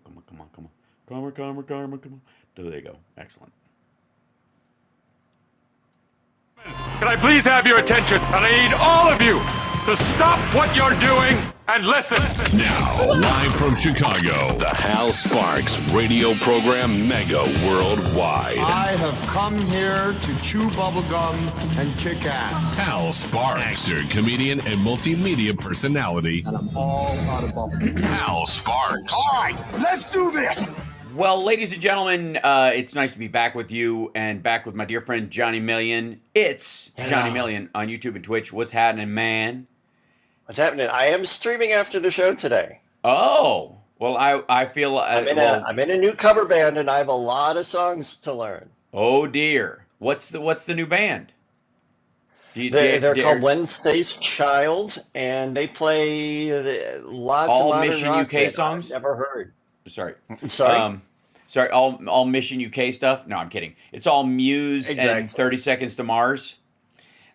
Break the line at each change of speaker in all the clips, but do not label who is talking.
come on, come on, come on. Karma, karma, karma, come on. There you go. Excellent.
Can I please have your attention? And I need all of you to stop what you're doing and listen.
Now, live from Chicago, the Hal Sparks radio program Mega Worldwide.
I have come here to chew bubblegum and kick ass.
Hal Sparks, actor, comedian, and multimedia personality.
And I'm all out of bubblegum.
Hal Sparks.
All right, let's do this.
Well, ladies and gentlemen, it's nice to be back with you and back with my dear friend Johnny Million. It's Johnny Million on YouTube and Twitch. What's happening, man?
What's happening? I am streaming after the show today.
Oh, well, I feel
I'm in a new cover band, and I have a lot of songs to learn.
Oh dear, what's the new band?
They're called Wednesday's Child, and they play lots of modern
Mission
rock
UK songs.
I've never heard.
Sorry,
Sorry.
Sorry, all Mission UK stuff. No, I'm kidding. It's all Muse and
Exactly.
30 Seconds to Mars.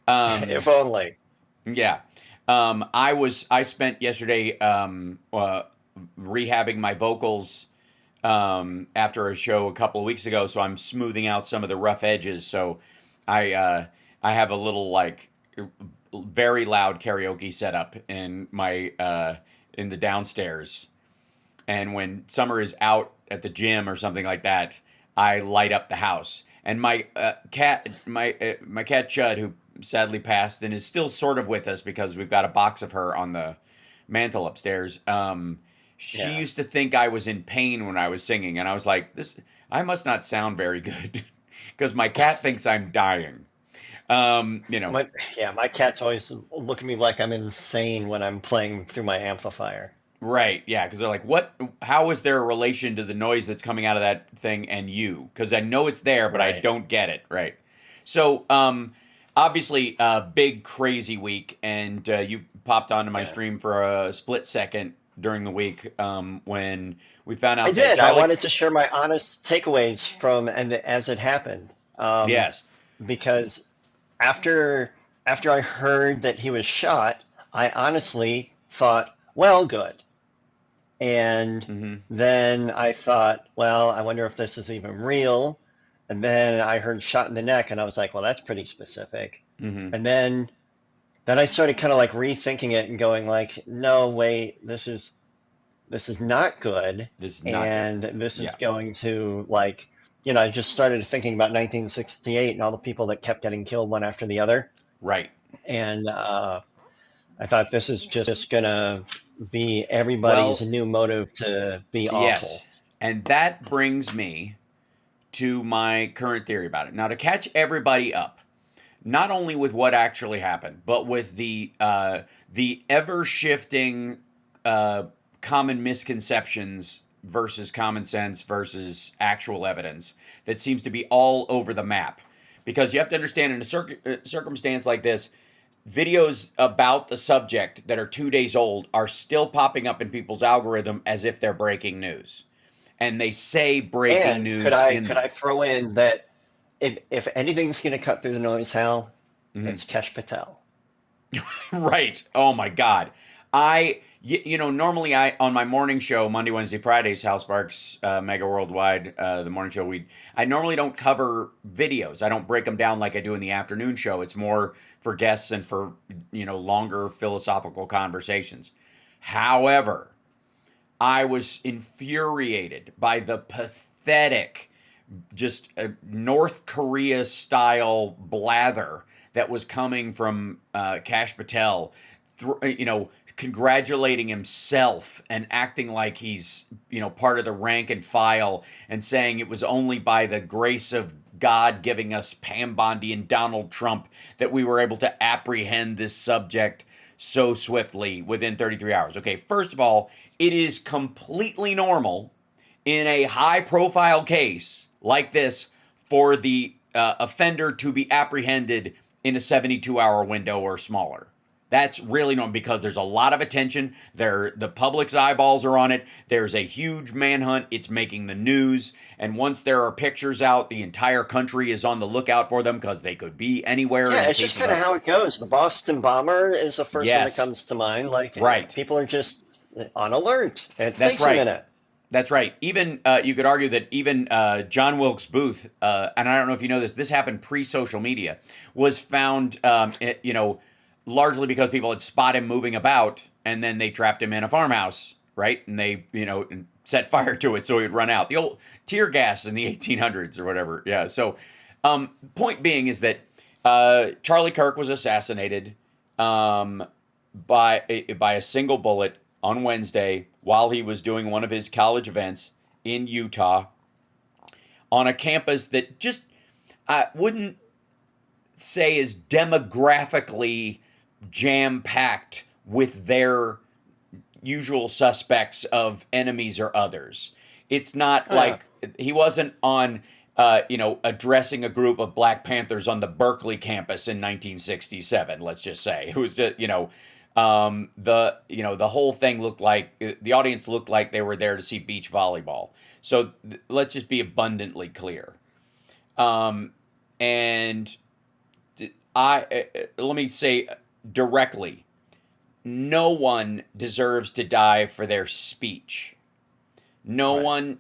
If only.
Yeah. I spent yesterday rehabbing my vocals after a show a couple of weeks ago, so I'm smoothing out some of the rough edges. So I have a little very loud karaoke setup in my in the downstairs. And when Summer is out at the gym or something like that, I light up the house. And my cat Chud, who sadly passed and is still sort of with us because we've got a box of her on the mantle upstairs. She used to think I was in pain when I was singing, and I was like, I must not sound very good because my cat thinks I'm dying.
My cats always look at me like I'm insane when I'm playing through my amplifier.
Right, yeah, because they're like, how is there a relation to the noise that's coming out of that thing and you? Because I know it's there, but I don't get it, right? So, obviously, big, crazy week, and you popped onto my stream for a split second during the week when we found out
I did.
Charlie...
I wanted to share my honest takeaways from and as it happened.
Yes.
Because after I heard that he was shot, I honestly thought, well, good. And then I thought, well, I wonder if this is even real. And then I heard shot in the neck, and I was like, well, that's pretty specific. And then I started kind of like rethinking it and going like, no, wait, this is not good. This is going to I just started thinking about 1968 and all the people that kept getting killed one after the other.
Right.
And I thought this is just going to be everybody's new motive to be awful.
Yes. And that brings me to my current theory about it. Now, to catch everybody up, not only with what actually happened, but with the ever-shifting common misconceptions versus common sense versus actual evidence that seems to be all over the map. Because you have to understand, in a circumstance like this, videos about the subject that are 2 days old are still popping up in people's algorithm as if they're breaking news. And they say breaking news.
Could I throw in that if anything's going to cut through the noise, Hal, it's Kesh Patel.
Right. Oh my God. Normally on my morning show, Monday, Wednesday, Fridays, Hal Sparks, Mega Worldwide, the morning show, I normally don't cover videos. I don't break them down like I do in the afternoon show. It's more for guests and for, longer philosophical conversations. However, I was infuriated by the pathetic, just North Korea style blather that was coming from Kesh Patel, congratulating himself and acting like he's, part of the rank and file and saying it was only by the grace of God giving us Pam Bondi and Donald Trump that we were able to apprehend this subject so swiftly within 33 hours. Okay, first of all, it is completely normal in a high-profile case like this for the offender to be apprehended in a 72-hour window or smaller. That's really normal because there's a lot of attention. The public's eyeballs are on it. There's a huge manhunt. It's making the news. And once there are pictures out, the entire country is on the lookout for them because they could be anywhere.
Yeah, it's just kind of how it goes. The Boston bomber is the first one that comes to mind. People are just on alert. It takes a minute.
That's right. Even you could argue that even John Wilkes Booth, and I don't know if you know this, this happened pre-social media, was found, largely because people had spotted him moving about, and then they trapped him in a farmhouse, right? And they, set fire to it so he'd run out. The old tear gas in the 1800s or whatever. Yeah. So, point being is that Charlie Kirk was assassinated by a single bullet on Wednesday while he was doing one of his college events in Utah on a campus that just I wouldn't say is demographically jam-packed with their usual suspects of enemies or others. It's not like he wasn't on addressing a group of Black Panthers on the Berkeley campus in 1967, let's just say. It was just, the whole thing looked like the audience looked like they were there to see beach volleyball. So let's just be abundantly clear. And let me say directly, no one deserves to die for their speech. No one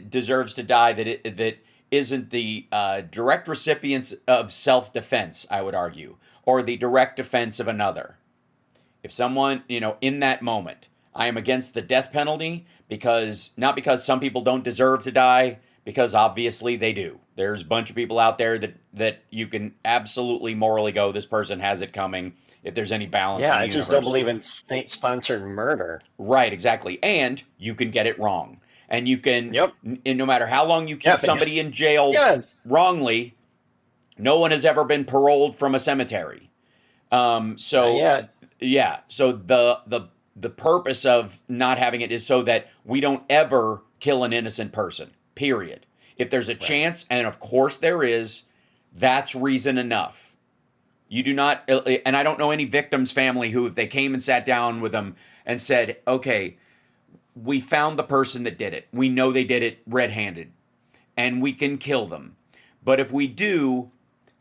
deserves to die that isn't the direct recipients of self-defense, I would argue, or the direct defense of another. If someone, in that moment, I am against the death penalty not because some people don't deserve to die, because obviously they do. There's a bunch of people out there that you can absolutely morally go, this person has it coming, if there's any balance in the
I just
universe.
don't believe in state-sponsored murder.
Right, exactly. And you can get it wrong. And you can, no matter how long you keep
Yep.
somebody in jail wrongly, no one has ever been paroled from a cemetery. So the purpose of not having it is so that we don't ever kill an innocent person, period. If there's a chance, and of course there is, that's reason enough. You do not, and I don't know any victim's family who, if they came and sat down with them and said, okay, we found the person that did it. We know they did it red-handed, and we can kill them. But if we do,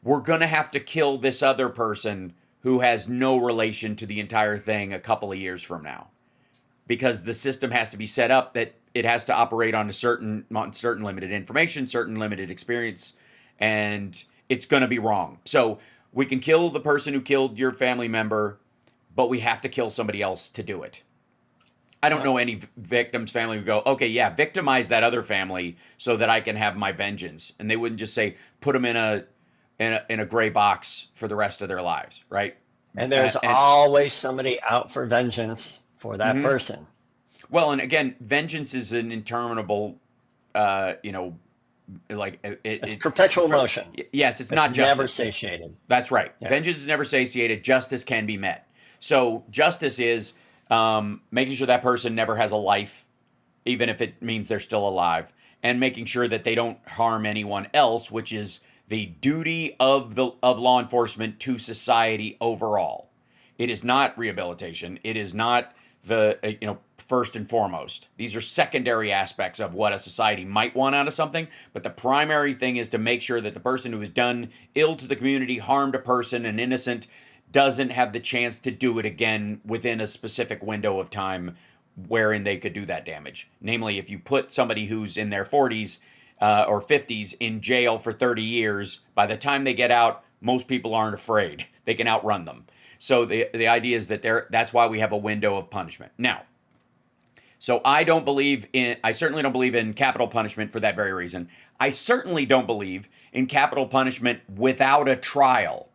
we're going to have to kill this other person who has no relation to the entire thing a couple of years from now. Because the system has to be set up that it has to operate on certain limited information, certain limited experience, and it's going to be wrong. So we can kill the person who killed your family member, but we have to kill somebody else to do it. I don't know any victim's family who go, okay, yeah, victimize that other family so that I can have my vengeance. And they wouldn't just say, put them in a gray box for the rest of their lives, right?
And there's always somebody out for vengeance for that person.
Well, and again, vengeance is an interminable,
it's perpetual motion.
Yes, it's not justice.
Never satiated.
That's right.
Yeah.
Vengeance is never satiated. Justice can be met. So justice is making sure that person never has a life, even if it means they're still alive, and making sure that they don't harm anyone else, which is the duty of law enforcement to society overall. It is not rehabilitation. It is not the first and foremost. These are secondary aspects of what a society might want out of something, but the primary thing is to make sure that the person who has done ill to the community, harmed a person, an innocent, doesn't have the chance to do it again within a specific window of time wherein they could do that damage. Namely, if you put somebody who's in their 40s or 50s in jail for 30 years, by the time they get out, most people aren't afraid. They can outrun them. So the idea is that that's why we have a window of punishment. Now, so I certainly don't believe in capital punishment for that very reason. I certainly don't believe in capital punishment without a trial,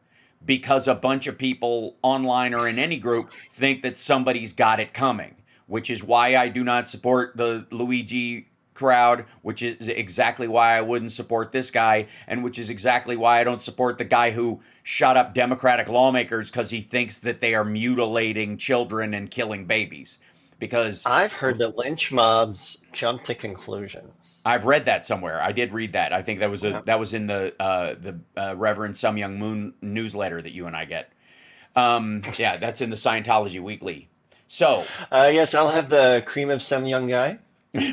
because a bunch of people online or in any group think that somebody's got it coming, which is why I do not support the Luigi crowd, which is exactly why I wouldn't support this guy, and which is exactly why I don't support the guy who shot up Democratic lawmakers because he thinks that they are mutilating children and killing babies. Because
I've heard that lynch mobs jump to conclusions.
I've read that somewhere. I did read that. I think that was in the Reverend Some Young Moon newsletter that you and I get. That's in the Scientology Weekly. So
yes, I'll have the cream of some young guy.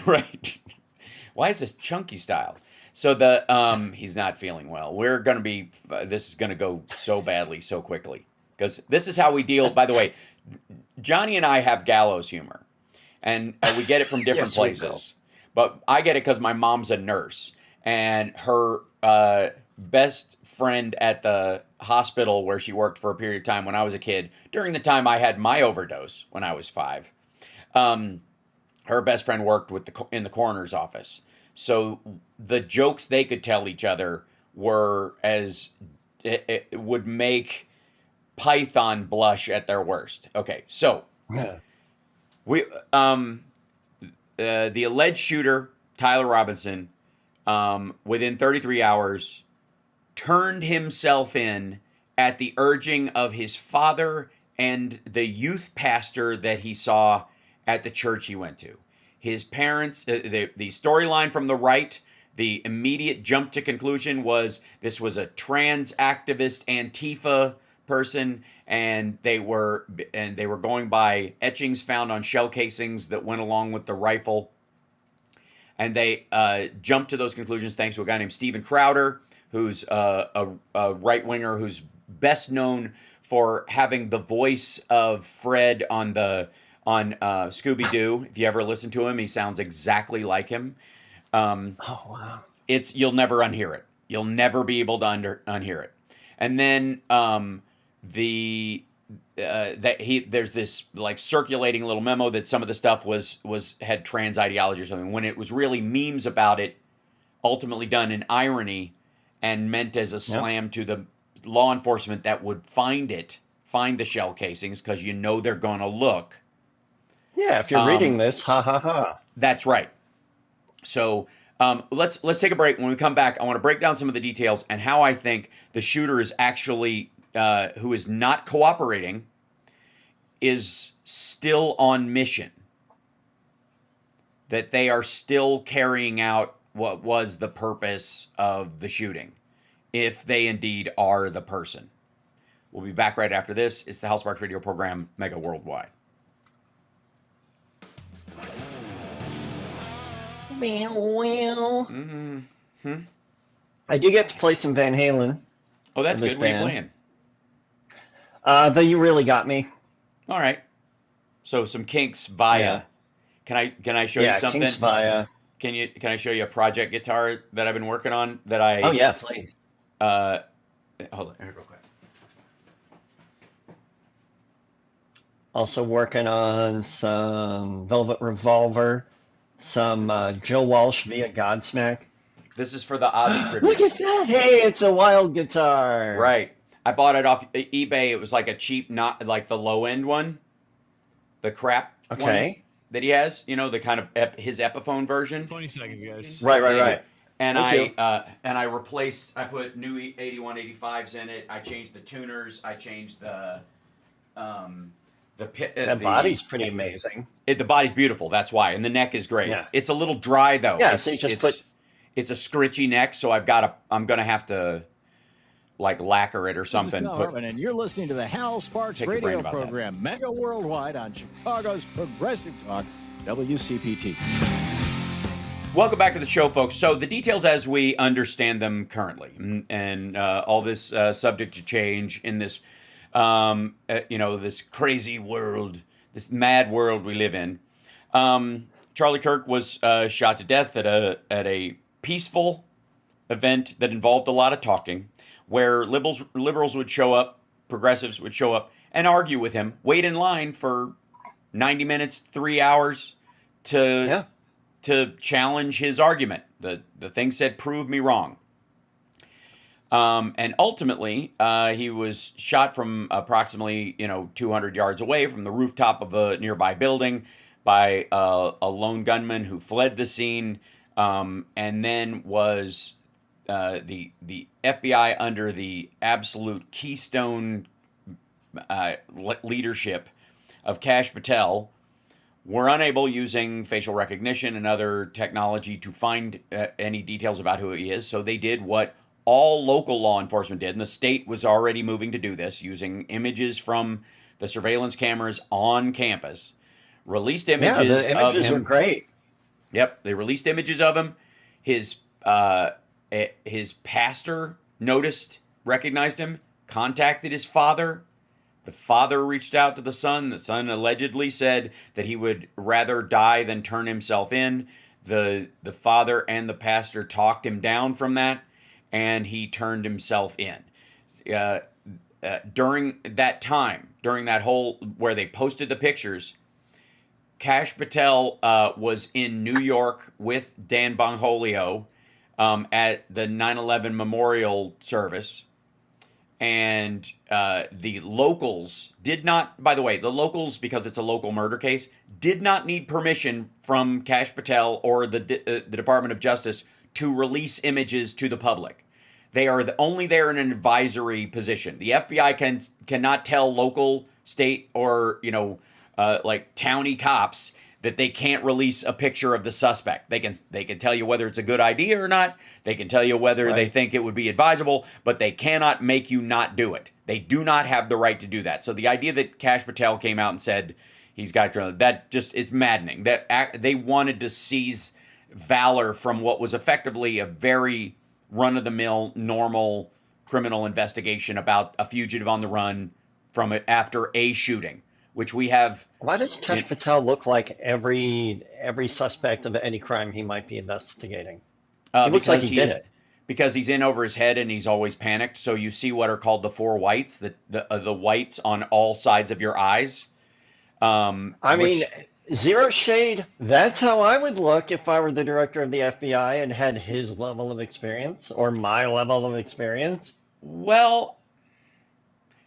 Right. Why is this chunky style? So he's not feeling well. This is gonna go so badly so quickly, because this is how we deal. By the way, Johnny and I have gallows humor, and we get it from different places. but I get it because my mom's a nurse, and her best friend at the hospital where she worked for a period of time when I was a kid, during the time I had my overdose when I was 5, her best friend worked with in the coroner's office. So the jokes they could tell each other were as it would make Python blush at their worst. Okay, so we the alleged shooter Tyler Robinson, within 33 hours, turned himself in at the urging of his father and the youth pastor that he saw at the church he went to. His parents, the storyline from the right, the immediate jump to conclusion was this was a trans activist Antifa person, and they were going by etchings found on shell casings that went along with the rifle. And they jumped to those conclusions thanks to a guy named Steven Crowder, who's a right-winger who's best known for having the voice of Fred on Scooby-Doo. If you ever listen to him, he sounds exactly like him.
Oh, wow.
You'll never unhear it. You'll never be able to unhear it. And then there's this like circulating little memo that some of the stuff had trans ideology or something, when it was really memes about it, ultimately done in irony and meant as a slam to the law enforcement that would find the shell casings, because they're going to look.
Yeah, if you're reading this, ha ha ha.
That's right. So let's take a break. When we come back, I want to break down some of the details and how I think the shooter is actually, who is not cooperating, is still on mission. That they are still carrying out what was the purpose of the shooting, if they indeed are the person. We'll be back right after this. It's the Hal Sparks radio program, Mega Worldwide.
Well. I do get to play some Van Halen.
Oh, that's good. What are you playing?
The You Really Got Me.
All right. So some Kinks via.
Yeah.
Can I show you something?
Kinks via.
Can I show you a project guitar that I've been working on that I?
Oh yeah, please.
Hold on, here, real quick.
Also working on some Velvet Revolver, some Joe Walsh via Godsmack.
This is for the Ozzy tribute.
Look at that! Hey, it's a wild guitar.
Right. I bought it off eBay. It was like a cheap, not like the low end one, the crap ones that he has. The kind of his Epiphone version.
20 seconds, guys.
Right.
And I replaced. I put new 8185s in it. I changed the tuners. I changed the pit.
That body's pretty amazing.
The body's beautiful. That's why, and the neck is great.
Yeah.
It's a little dry though.
Yeah, so you just put.
It's a scritchy neck, so I'm gonna have to like lacquer it or something.
This is Hal Hsrpm, and you're listening to the Hal Sparks radio program, Mega Worldwide, on Chicago's Progressive Talk, WCPT.
Welcome back to the show, folks. So the details as we understand them currently, and all this subject to change in this, this crazy world, this mad world we live in. Charlie Kirk was shot to death at a peaceful event that involved a lot of talking, where liberals would show up, progressives would show up and argue with him, wait in line for 90 minutes, 3 hours to challenge his argument. The thing said, prove me wrong. And ultimately, he was shot from approximately 200 yards away from the rooftop of a nearby building by a lone gunman who fled the scene, and then was the FBI, under the absolute keystone leadership of Kash Patel, were unable, using facial recognition and other technology, to find any details about who he is. So they did what all local law enforcement did, and the state was already moving to do this, using images from the surveillance cameras on campus. Released images of him.
Yeah, the images are great.
Yep, they released images of him. His pastor recognized him, contacted his father. The father reached out to the son. The son allegedly said that he would rather die than turn himself in. The father and the pastor talked him down from that, and he turned himself in. During that time, during that whole where they posted the pictures, Kash Patel was in New York with Dan Bongholio at the 9/11 memorial service. And the locals did not, by the way, the locals, because it's a local murder case, did not need permission from Kash Patel or the Department of Justice to release images to the public. They are only there in an advisory position. The FBI cannot tell local, state, or like towny cops that they can't release a picture of the suspect. They can tell you whether it's a good idea or not. They can tell you whether they think it would be advisable, but they cannot make you not do it. They do not have the right to do that. So the idea that Kash Patel came out and said he's got that just, it's maddening. That they wanted to seize valor from what was effectively a very run-of-the-mill, normal criminal investigation about a fugitive on the run from it after a shooting, which we have.
Why does Kash Patel look like every suspect of any crime he might be investigating? He looks like he did it.
Because he's in over his head and he's always panicked. So you see what are called the four whites, the whites on all sides of your eyes.
I mean, zero shade. That's how I would look if I were the director of the FBI and had his level of experience or my level of experience.
Well,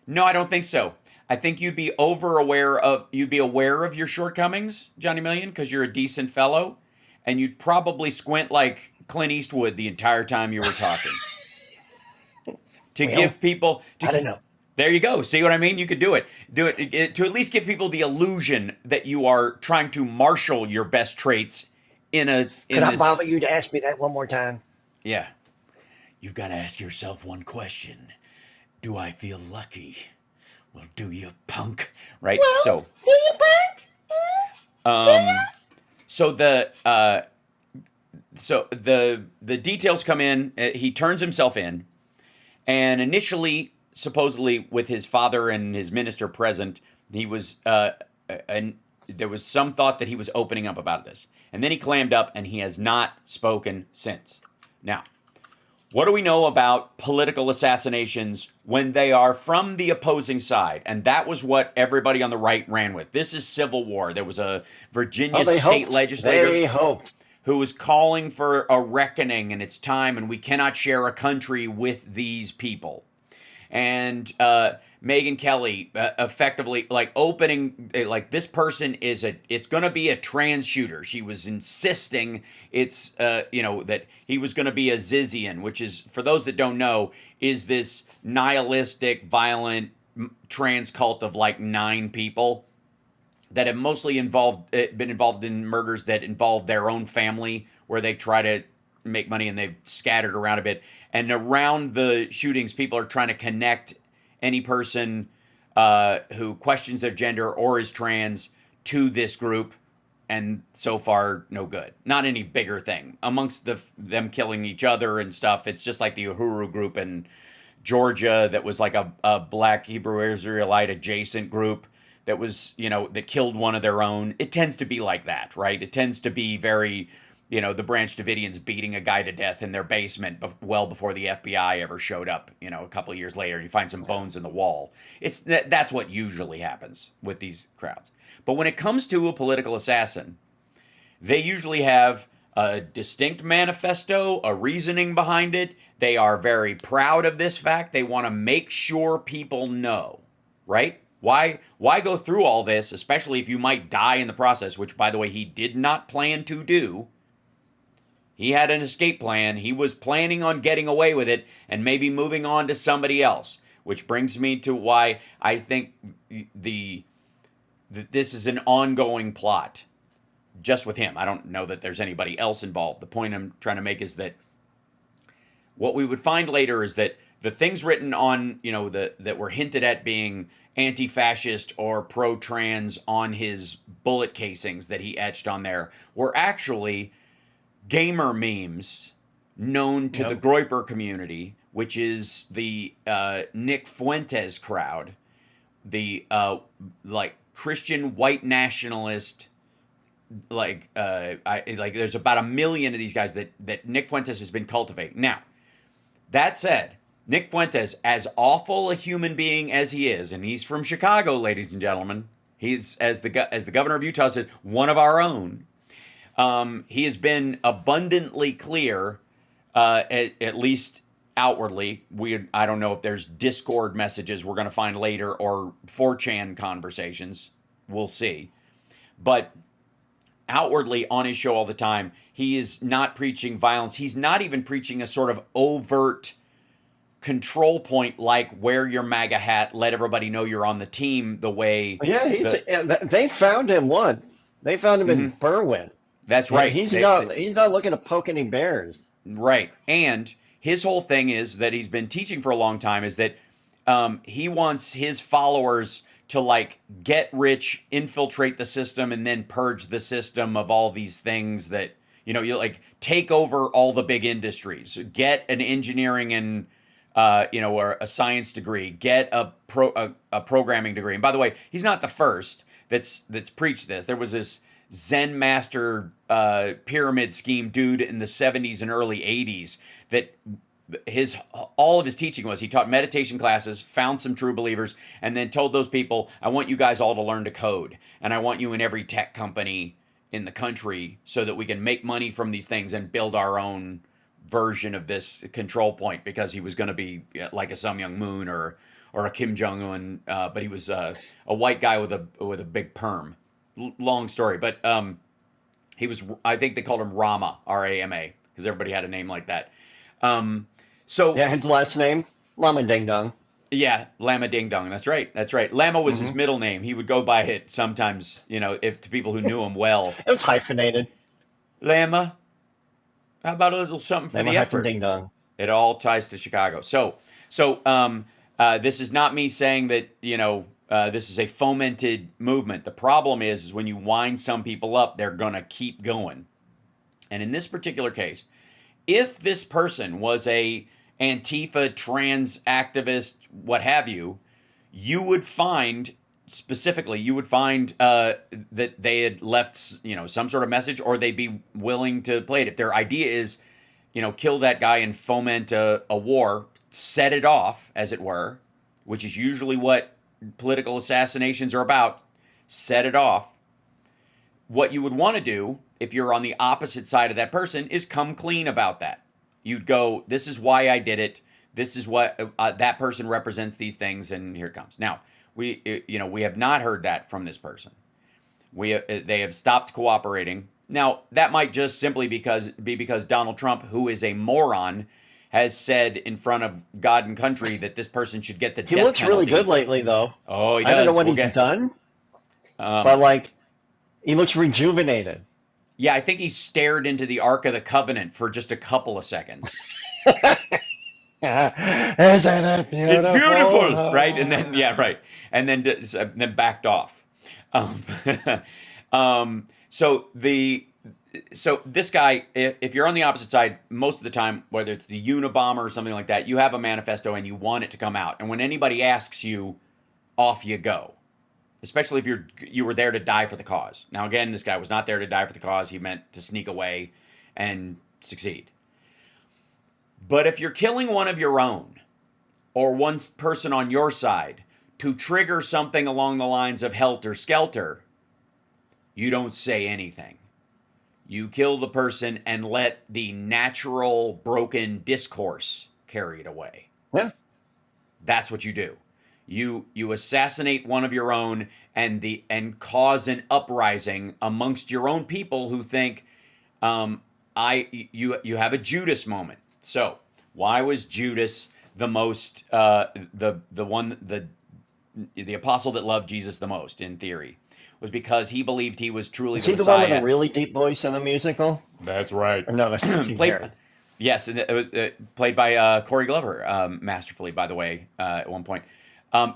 no, I don't think so. I think you'd be aware of your shortcomings, Johnny Million, because you're a decent fellow, and you'd probably squint like Clint Eastwood the entire time you were talking. Give people.
I don't know.
There you go. See what I mean? You could do it. To at least give people the illusion that you are trying to marshal your best traits in a.
Could I bother you to ask me that one more time?
Yeah. You've got to ask yourself one question. Do I feel lucky? Well, do you, punk? Right?
Well, do you, punk?
So the details come in. He turns himself in, and initially, supposedly with his father and his minister present, he was and there was some thought that he was opening up about this, and then he clammed up, and he has not spoken since. Now, what do we know about political assassinations when they are from the opposing side? And that was what everybody on the right ran with. This is civil war. There was a Virginia state legislator who was calling for a reckoning, and it's time, and we cannot share a country with these people. And Megyn Kelly effectively opening this person it's going to be a trans shooter. She was insisting that he was going to be a Zizian, which is, for those that don't know, is this nihilistic, violent trans cult of 9 people that have mostly been involved in murders that involve their own family, where they try to make money and they've scattered around a bit. And around the shootings, people are trying to connect any person who questions their gender or is trans to this group. And so far, no good. Not any bigger thing. Amongst them killing each other and stuff, it's just like the Uhuru group in Georgia that was like a black Hebrew Israelite adjacent group that was, that killed one of their own. It tends to be like that, right? It tends to be very, the Branch Davidians beating a guy to death in their basement well before the FBI ever showed up, a couple of years later. You find some bones in the wall. That's what usually happens with these crowds. But when it comes to a political assassin, they usually have a distinct manifesto, a reasoning behind it. They are very proud of this fact. They want to make sure people know, right? Why go through all this, especially if you might die in the process, which, by the way, he did not plan to do. He had an escape plan. He was planning on getting away with it and maybe moving on to somebody else, which brings me to why I think this is an ongoing plot just with him. I don't know that there's anybody else involved. The point I'm trying to make is that what we would find later is that the things written on, that were hinted at being anti-fascist or pro-trans on his bullet casings that he etched on there were actually gamer memes known to the Groyper community, which is the Nick Fuentes crowd, the Christian white nationalist there's about 1 million of these guys that Nick Fuentes has been cultivating. Now, that said, Nick Fuentes, as awful a human being as he is, and he's from Chicago, ladies and gentlemen, he's, as the governor of Utah said, one of our own. He has been abundantly clear, at least outwardly. I don't know if there's Discord messages we're going to find later or 4chan conversations. We'll see. But outwardly on his show all the time, he is not preaching violence. He's not even preaching a sort of overt control point like wear your MAGA hat, let everybody know you're on the team the way.
Yeah, they found him once. They found him in Berwyn.
That's right.
He's not looking to poke any bears.
Right. And his whole thing is that he's been teaching for a long time is that he wants his followers to like get rich, infiltrate the system, and then purge the system of all these things that, you like take over all the big industries, get an engineering and, or a science degree, get a programming degree. And by the way, he's not the first that's preached this. There was this Zen master pyramid scheme dude in the 70s and early 80s that all of his teaching was he taught meditation classes, found some true believers, and then told those people, I want you guys all to learn to code, and I want you in every tech company in the country so that we can make money from these things and build our own version of this control point, because he was going to be like a Sung Myung Moon or a Kim Jong Un, but he was a white guy with a big perm. Long story, but he was. I think they called him Rama, R-A-M-A, because everybody had a name like that. So
yeah, his last name Lama Ding Dong.
Yeah, Lama Ding Dong. That's right. Lama was his middle name. He would go by it sometimes. If to people who knew him well.
It was hyphenated.
Lama. How about a little something for
Lama
the effort?
Ding Dong.
It all ties to Chicago. So this is not me saying that this is a fomented movement. The problem is when you wind some people up, they're gonna keep going. And in this particular case, if this person was a Antifa, trans activist, what have you, you would find that they had left, some sort of message, or they'd be willing to play it. If their idea is, kill that guy and foment a war, set it off, as it were, which is usually what political assassinations are about, set it off. What you would want to do, if you're on the opposite side of that person, is come clean about that. You'd go, this is why I did it. This is what that person represents these things, and here it comes. Now, we have not heard that from this person. They have stopped cooperating. Now, that might just simply be because Donald Trump, who is a moron, has said in front of God and country that this person should get the death penalty.
He looks really good lately, though.
Oh, he does.
I don't know what he's done, but he looks rejuvenated.
Yeah, I think he stared into the Ark of the Covenant for just a couple of seconds.
Isn't it beautiful?
It's beautiful, right? And then, yeah, right. And then backed off. So this guy, if you're on the opposite side, most of the time, whether it's the Unabomber or something like that, you have a manifesto and you want it to come out. And when anybody asks you, off you go. Especially if you were there to die for the cause. Now, again, this guy was not there to die for the cause. He meant to sneak away and succeed. But if you're killing one of your own, or one person on your side, to trigger something along the lines of helter skelter, you don't say anything. You kill the person and let the natural broken discourse carry it away.
Yeah. That's
what you do. You assassinate one of your own and cause an uprising amongst your own people who think you have a Judas moment. So why was Judas the most the apostle that loved Jesus the most in theory? Was because he believed he was truly the Messiah.
Is he the one with a really deep voice in the musical?
That's right.
Or no, that's
Yes, and it was played by Corey Glover, masterfully, by the way, at one point.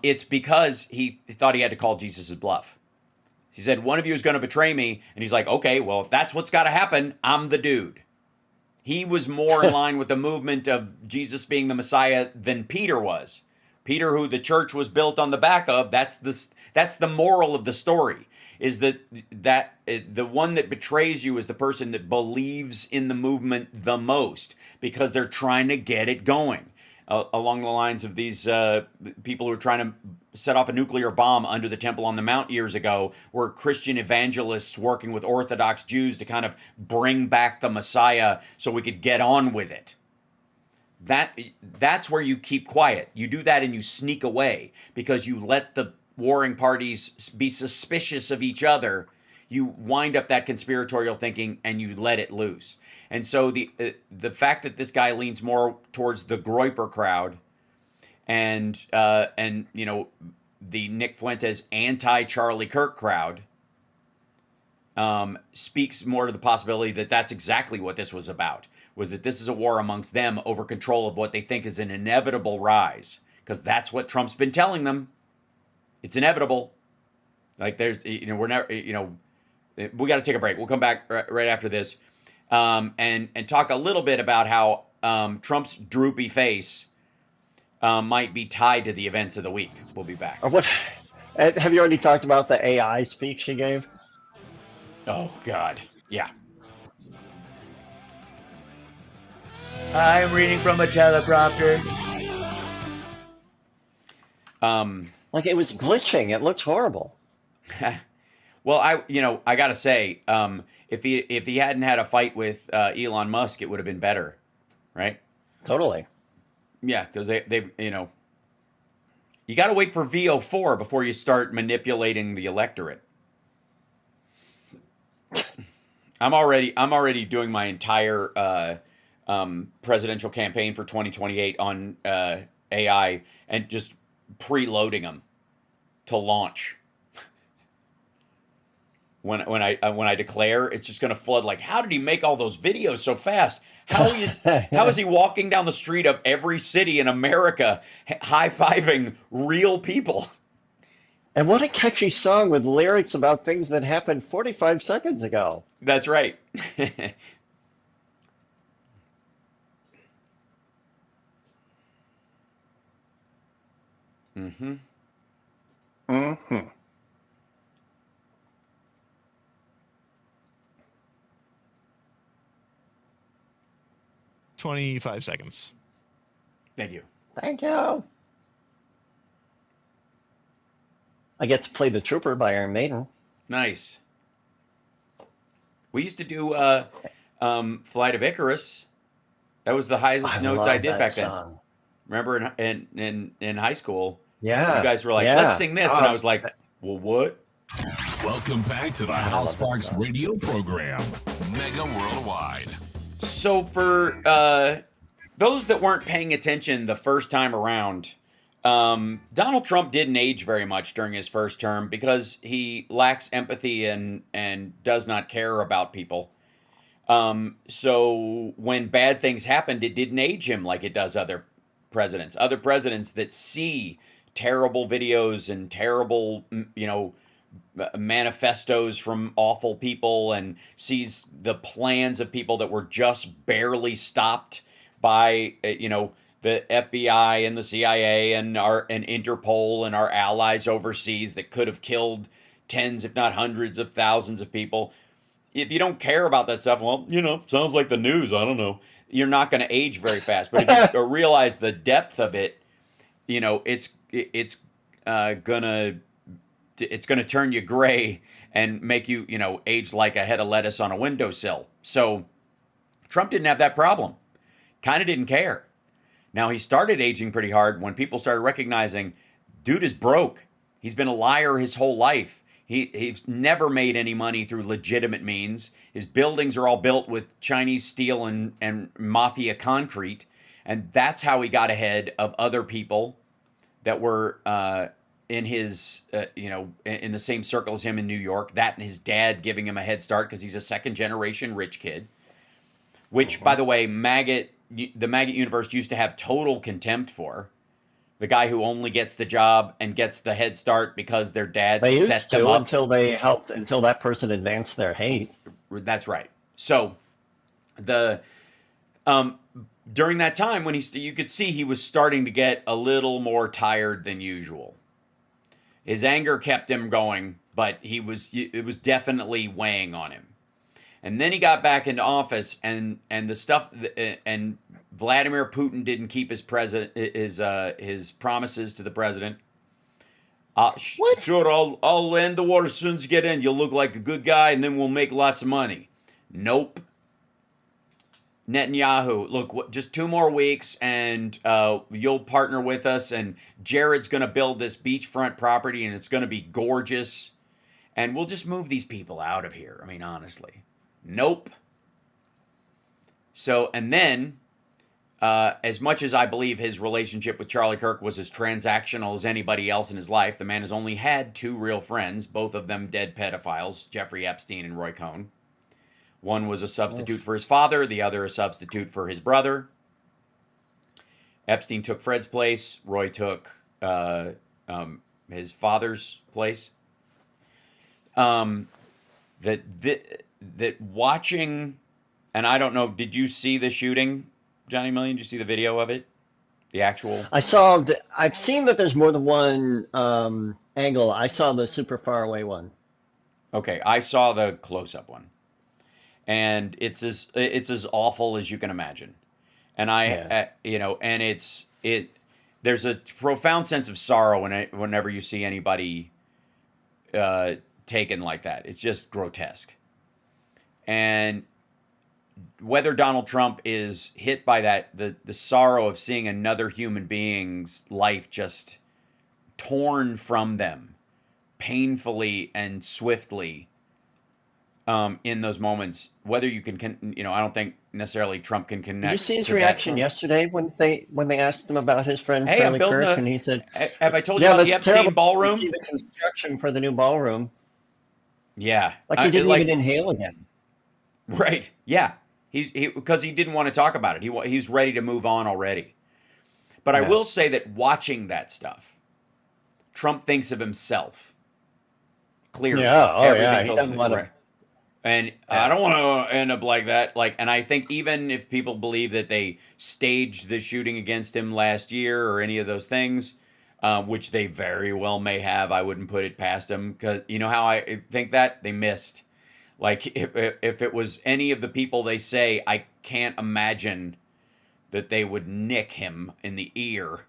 It's because he thought he had to call Jesus' bluff. He said, one of you is going to betray me. And he's like, okay, well, if that's what's got to happen, I'm the dude. He was more in line with the movement of Jesus being the Messiah than Peter was. Peter, who the church was built on the back of, that's the moral of the story. is that the one that betrays you is the person that believes in the movement the most because they're trying to get it going. Along the lines of these people who are trying to set off a nuclear bomb under the Temple on the Mount years ago were Christian evangelists working with Orthodox Jews to kind of bring back the Messiah so we could get on with it. That's where you keep quiet. You do that and you sneak away because you let the warring parties be suspicious of each other. You wind up that conspiratorial thinking and you let it loose. And so the fact that this guy leans more towards the Groyper crowd and you know, the Nick Fuentes anti-Charlie Kirk crowd speaks more to the possibility that that's exactly what this was about, was that this is a war amongst them over control of what they think is an inevitable rise, because that's what Trump's been telling them. It's inevitable. Like there's, you know, we're never, you know, we got to take a break. We'll come back right after this, and talk a little bit about how Trump's droopy face might be tied to the events of the week. We'll be back.
What? Have you already talked about the AI speech she gave?
Oh God, yeah. I'm reading from a teleprompter.
Like it was glitching. It looked horrible.
Well, I gotta say, if he hadn't had a fight with Elon Musk, it would have been better, right?
Totally.
Yeah, because they you know, you got to wait for VO4 before you start manipulating the electorate. I'm already doing my entire presidential campaign for 2028 on AI and just preloading them to launch. When I declare, it's just going to flood. Like, how did he make all those videos so fast? How is he walking down the street of every city in America, high-fiving real people?
And what a catchy song with lyrics about things that happened 45 seconds ago.
That's right. Mm-hmm.
Mm-hmm.
$25 seconds.
Thank you.
Thank you. I get to play The Trooper by Iron Maiden.
Nice. We used to do Flight of Icarus. That was the highest notes I did back then. Remember in high school?
Yeah.
You guys were like, let's sing this. And I was like, well, what?
Welcome back to the Hal Sparks radio program, Mega Worldwide.
So for those that weren't paying attention the first time around, Donald Trump didn't age very much during his first term because he lacks empathy and does not care about people. So when bad things happened, it didn't age him like it does other presidents. Other presidents that see terrible videos and terrible, you know, manifestos from awful people and sees the plans of people that were just barely stopped by, you know, the FBI and the CIA and Interpol and our allies overseas that could have killed tens, if not hundreds of thousands of people. If you don't care about that stuff, well, you know, sounds like the news. I don't know. You're not going to age very fast. But if you realize the depth of it, you know, it's gonna turn you gray and make you, you know, age like a head of lettuce on a windowsill. So Trump didn't have that problem. Kind of didn't care. Now he started aging pretty hard when people started recognizing, dude is broke. He's been a liar his whole life. He's never made any money through legitimate means. His buildings are all built with Chinese steel and mafia concrete. And that's how he got ahead of other people that were in his, you know, in the same circle as him in New York. That and his dad giving him a head start because he's a second-generation rich kid. Which, by the way, the maggot universe used to have total contempt for. The guy who only gets the job and gets the head start because their dad set them up.
Until that person advanced their hate.
That's right. So the during that time when you could see he was starting to get a little more tired than usual. His anger kept him going, but it was definitely weighing on him. And then he got back into office, and the stuff, and Vladimir Putin didn't keep his promises to the president.
What?
Sure, I'll end the war as soon as you get in. You'll look like a good guy, and then we'll make lots of money. Nope. Netanyahu, look, just 2 more weeks, and you'll partner with us, and Jared's going to build this beachfront property, and it's going to be gorgeous, and we'll just move these people out of here. I mean, honestly. Nope. So, and then, as much as I believe his relationship with Charlie Kirk was as transactional as anybody else in his life, the man has only had 2 real friends, both of them dead pedophiles, Jeffrey Epstein and Roy Cohn. One was a substitute for his father, the other a substitute for his brother. Epstein took Fred's place, Roy took his father's place. That watching, and I don't know, did you see the shooting, Johnny Million? Did you see the video of it? The actual?
I've seen that there's more than one angle. I saw the super far away one.
Okay, I saw the close-up one. And it's as awful as you can imagine. And there's a profound sense of sorrow whenever you see anybody taken like that. It's just grotesque. And whether Donald Trump is hit by that, the sorrow of seeing another human being's life just torn from them painfully and swiftly, in those moments, whether you can, I don't think necessarily Trump can connect.
Did you see his
to
reaction yesterday when they asked him about his friend
Hey,
Charlie Kirk, and he said,
"Have I told you about the Epstein
terrible.
ballroom?"
See the construction for the new ballroom.
Yeah,
Like he didn't even inhale again.
Right? Yeah, because he didn't want to talk about it. He's ready to move on already. But I will say that watching that stuff, Trump thinks of himself clearly.
Yeah, he doesn't want to.
And I don't want to end up like that. And I think even if people believe that they staged the shooting against him last year or any of those things, which they very well may have, I wouldn't put it past them. Because you know how I think that? They missed. Like, if it was any of the people they say, I can't imagine that they would nick him in the ear.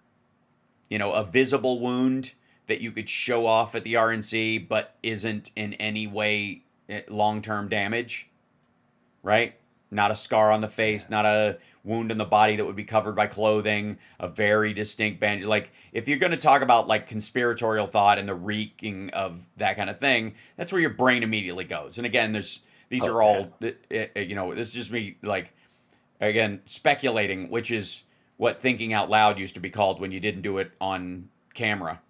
A visible wound that you could show off at the RNC, but isn't in any way long-term damage, right? Not a scar on the face, not a wound in the body that would be covered by clothing, a very distinct bandage. Like, if you're going to talk about like conspiratorial thought and the reeking of that kind of thing, that's where your brain immediately goes. And again, this is just me, like, again, speculating, which is what thinking out loud used to be called when you didn't do it on camera.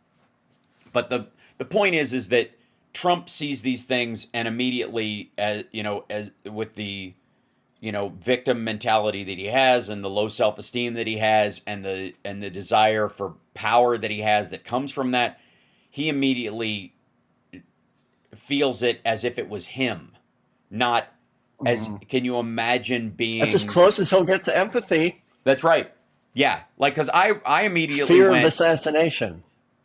But the point is that Trump sees these things and immediately, as with the, victim mentality that he has and the low self-esteem that he has and the desire for power that he has that comes from that, he immediately feels it as if it was him, not as, can you imagine being...
That's as close as he'll get to empathy.
That's right. Yeah. Like, because I immediately
Fear of assassination.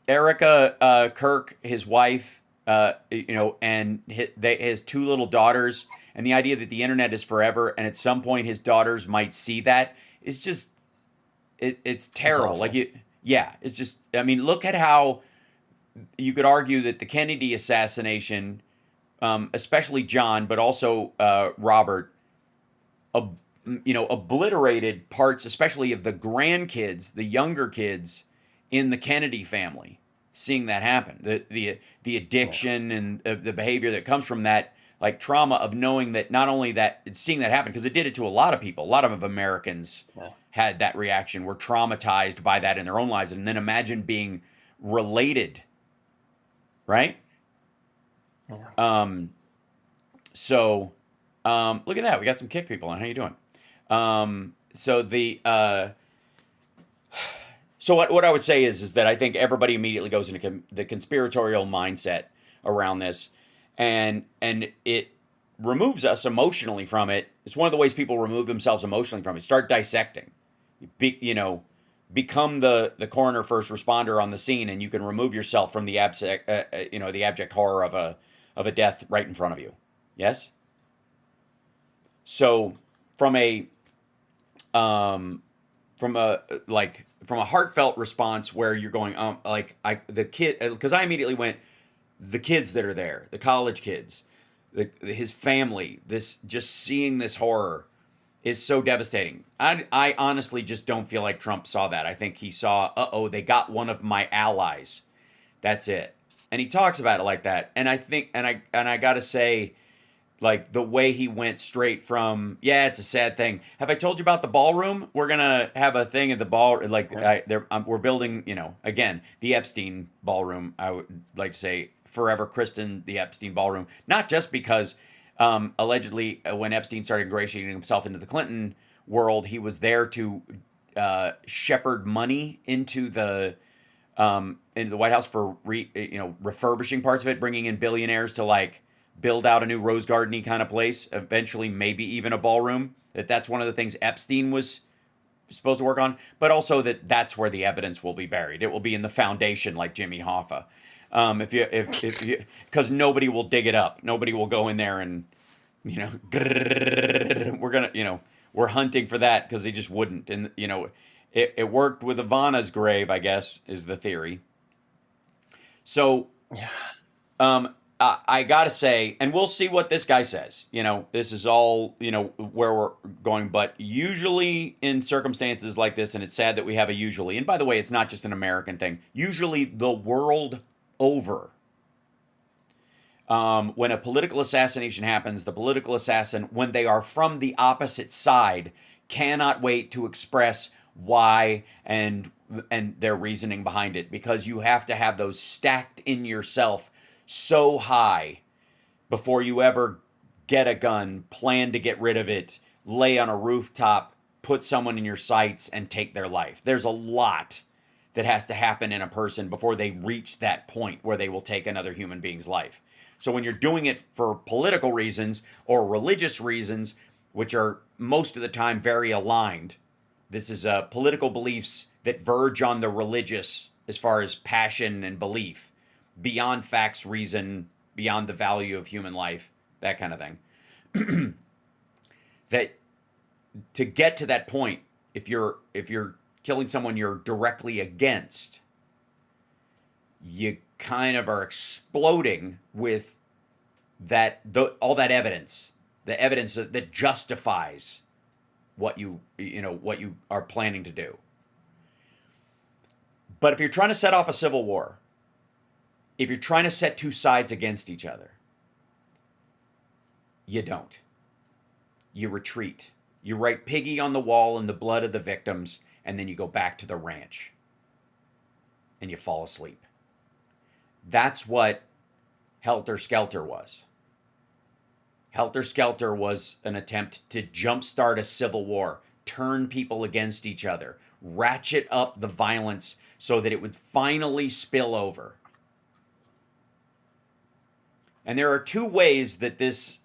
Erica Kirk, his wife, and his 2 little daughters, and the idea that the internet is forever, and at some point his daughters might see that is just, it's terrible. Like, it's just, I mean, look at how you could argue that the Kennedy assassination, especially John, but also Robert, obliterated parts, especially of the grandkids, the younger kids in the Kennedy family. Seeing that happen, the addiction and the behavior that comes from that, like trauma of knowing that not only that, seeing that happen, because it did it to a lot of people. A lot of Americans had that reaction, were traumatized by that in their own lives, and then imagine being related, right? So look at that, we got some Kick people on. How you doing? So what I would say is that I think everybody immediately goes into the conspiratorial mindset around this, and it removes us emotionally from it. It's one of the ways people remove themselves emotionally from it. Start dissecting, become the coroner first responder on the scene, and you can remove yourself from the the abject horror of a death right in front of you. Yes. So from a from a heartfelt response where you're going the kid, because I immediately went, the kids that are there, the college kids, his family, this, just seeing this horror is so devastating. I honestly just don't feel like Trump saw that. I think he saw, they got one of my allies. That's it. And he talks about it like that. And I think, and I gotta say, like, the way he went straight from, yeah, it's a sad thing. Have I told you about the ballroom? We're gonna have a thing at the ball, like, we're building, again, the Epstein ballroom. I would like to say forever christen the Epstein ballroom, not just because allegedly when Epstein started ingratiating himself into the Clinton world, he was there to shepherd money into the White House for refurbishing parts of it, bringing in billionaires to like build out a new Rose Garden-y kind of place, eventually maybe even a ballroom. That's one of the things Epstein was supposed to work on, but also that's where the evidence will be buried. It will be in the foundation, like Jimmy Hoffa. Because nobody will dig it up. Nobody will go in there and, we're hunting for that, because they just wouldn't. And, it worked with Ivana's grave, I guess, is the theory. So, I gotta say, and we'll see what this guy says. This is all, where we're going. But usually in circumstances like this, and it's sad that we have a usually, and by the way, it's not just an American thing. Usually the world over, when a political assassination happens, the political assassin, when they are from the opposite side, cannot wait to express why and their reasoning behind it, because you have to have those stacked in yourself so high before you ever get a gun, plan to get rid of it, lay on a rooftop, put someone in your sights, and take their life. There's a lot that has to happen in a person before they reach that point where they will take another human being's life. So when you're doing it for political reasons or religious reasons, which are most of the time very aligned, this is political beliefs that verge on the religious as far as passion and belief, beyond facts, reason, beyond the value of human life, that kind of thing. That to get to that point, if you're killing someone you're directly against, you kind of are exploding with all that evidence, the evidence that justifies what you are planning to do. But if you're trying to set off a civil war, if you're trying to set two sides against each other, you don't. You retreat. You write piggy on the wall in the blood of the victims, and then you go back to the ranch and you fall asleep. That's what Helter Skelter was. Helter Skelter was an attempt to jumpstart a civil war, turn people against each other, ratchet up the violence so that it would finally spill over. And there are two ways that this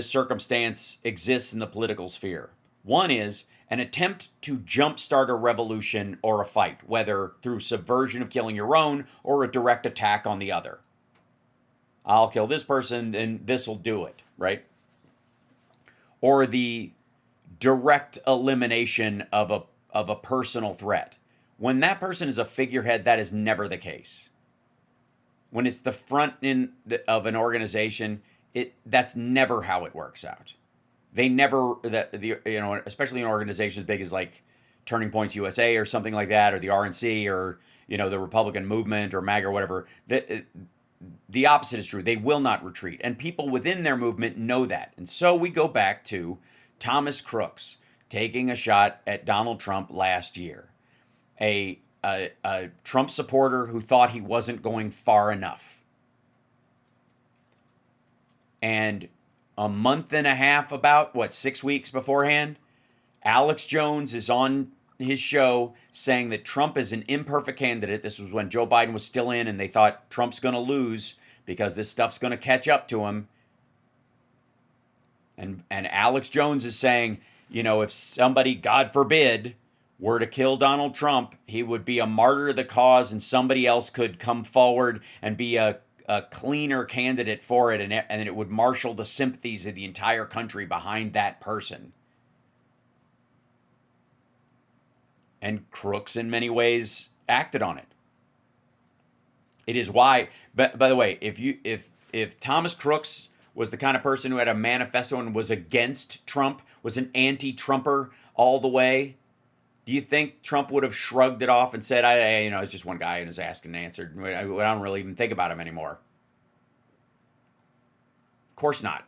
circumstance exists in the political sphere. One is an attempt to jumpstart a revolution or a fight, whether through subversion of killing your own or a direct attack on the other. I'll kill this person and this will do it, right? Or the direct elimination of a personal threat. When that person is a figurehead, that is never the case. When it's the front end of an organization, that's never how it works out. They never, especially an organization as big as like Turning Points USA or something like that, or the RNC, or the Republican movement or MAGA or whatever. The opposite is true. They will not retreat, and people within their movement know that. And so we go back to Thomas Crooks taking a shot at Donald Trump last year, a Trump supporter who thought he wasn't going far enough. And a month and a half, 6 weeks beforehand, Alex Jones is on his show saying that Trump is an imperfect candidate. This was when Joe Biden was still in, and they thought Trump's going to lose because this stuff's going to catch up to him. And Alex Jones is saying, if somebody, God forbid, were to kill Donald Trump, he would be a martyr to the cause, and somebody else could come forward and be a cleaner candidate for it, and it would marshal the sympathies of the entire country behind that person. And Crooks, in many ways, acted on it. It is why, by the way, if Thomas Crooks was the kind of person who had a manifesto and was against Trump, was an anti-Trumper all the way, do you think Trump would have shrugged it off and said, it's just one guy and is asked and answered. I don't really even think about him anymore. Of course not.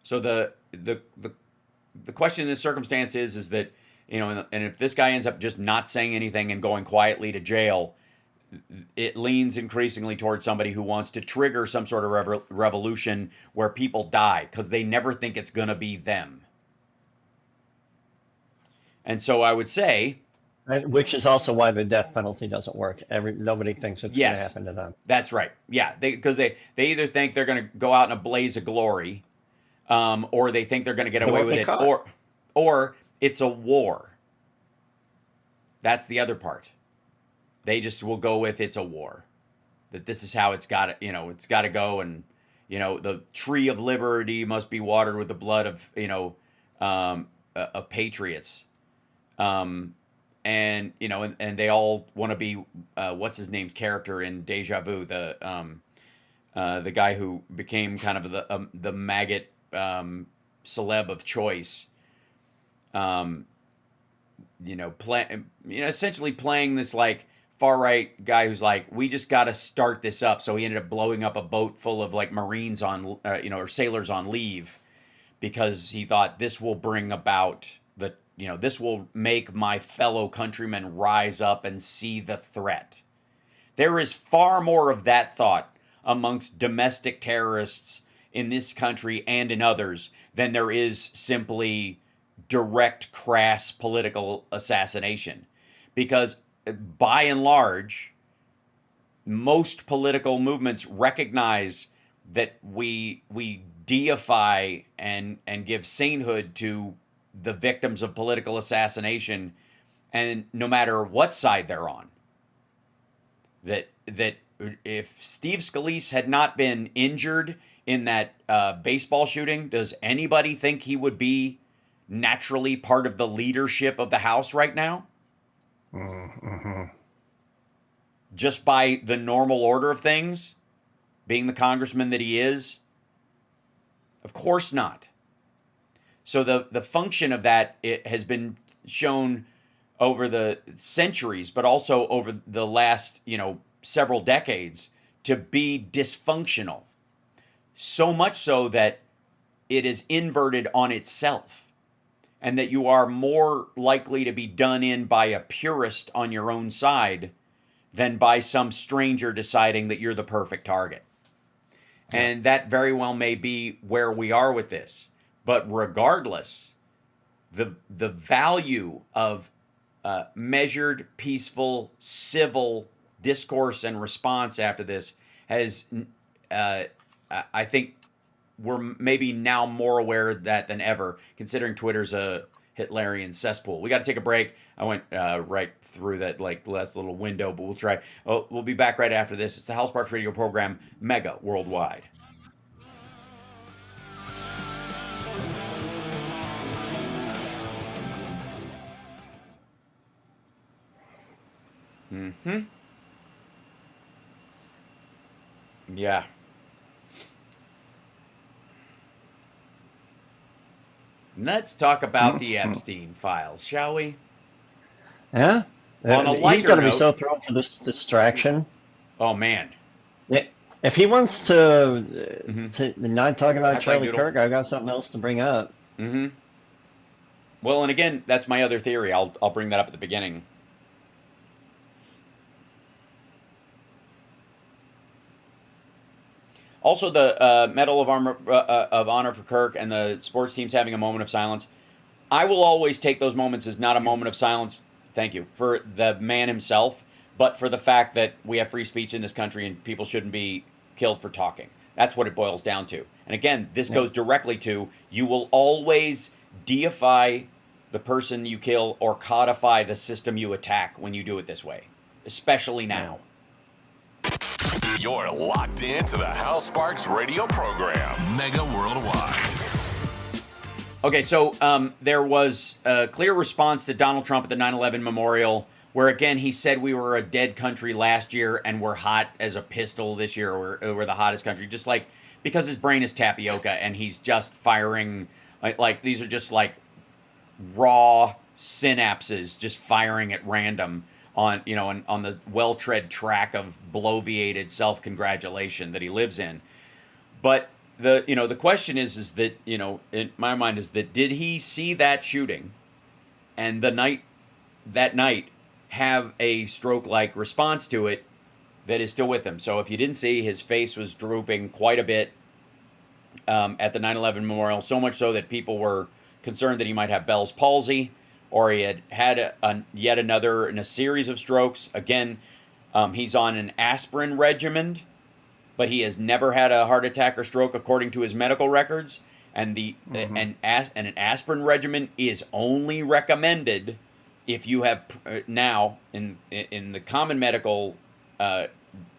So the question in this circumstance is that, and if this guy ends up just not saying anything and going quietly to jail, it leans increasingly towards somebody who wants to trigger some sort of revolution where people die because they never think it's going to be them. And so I would say,
which is also why the death penalty doesn't work. Nobody thinks it's going to happen to them.
That's right. Yeah, because they either think they're going to go out in a blaze of glory, or they think they're going to get away with it, or it's a war. That's the other part. They just will go with it's a war. That this is how it's got to, it's got to go, and the tree of liberty must be watered with the blood of of patriots. And they all want to be what's his name's character in Deja Vu, the guy who became kind of the maggot celeb of choice. Essentially playing this like far right guy who's like, we just got to start this up. So he ended up blowing up a boat full of like Marines on, or sailors on leave, because he thought this will bring about this will make my fellow countrymen rise up and see the threat. There is far more of that thought amongst domestic terrorists in this country and in others than there is simply direct, crass political assassination. Because by and large, most political movements recognize that we deify and give sainthood to the victims of political assassination, and no matter what side they're on. That if Steve Scalise had not been injured in that baseball shooting, does anybody think he would be naturally part of the leadership of the House right now?
Mm-hmm.
Just by the normal order of things, being the congressman that he is? Of course not. So the function of that, it has been shown over the centuries, but also over the last, several decades, to be dysfunctional. So much so that it is inverted on itself, and that you are more likely to be done in by a purist on your own side than by some stranger deciding that you're the perfect target. Yeah. And that very well may be where we are with this. But regardless, the value of measured, peaceful, civil discourse and response after this has, I think, we're maybe now more aware of that than ever, considering Twitter's a Hitlerian cesspool. We got to take a break. I went right through that last little window, but we'll try. We'll be back right after this. It's the Hal Sparks Radio program, Mega Worldwide. Mm-hmm. Yeah. Let's talk about the Epstein files, shall we?
Yeah.
On a
He's going to be
note,
so thrilled for this distraction.
Oh, man.
Yeah. If he wants to not talk about Charlie Kirk, I've got something else to bring up.
Mm-hmm. Well, and again, that's my other theory. I'll bring that up at the beginning. Also, the Medal of Honor for Kirk and the sports teams having a moment of silence. I will always take those moments as not a moment of silence, thank you, for the man himself, but for the fact that we have free speech in this country and people shouldn't be killed for talking. That's what it boils down to. And again, this goes directly to, you will always deify the person you kill or codify the system you attack when you do it this way, especially now.
You're locked into the Hal Sparks radio program, Mega Worldwide.
Okay, so there was a clear response to Donald Trump at the 9/11 memorial, where again he said we were a dead country last year and we're hot as a pistol this year. We're the hottest country, just like because his brain is tapioca and he's just firing like these are just like raw synapses just firing at random on on the well-tread track of bloviated self-congratulation that he lives in. But the question is that in my mind is that did he see that shooting and that night have a stroke-like response to it that is still with him? So if you didn't see, his face was drooping quite a bit at the 9/11 memorial, so much so that people were concerned that he might have Bell's palsy, or he had yet another in a series of strokes. Again, he's on an aspirin regimen, but he has never had a heart attack or stroke according to his medical records. And an aspirin regimen is only recommended if you have now in the common medical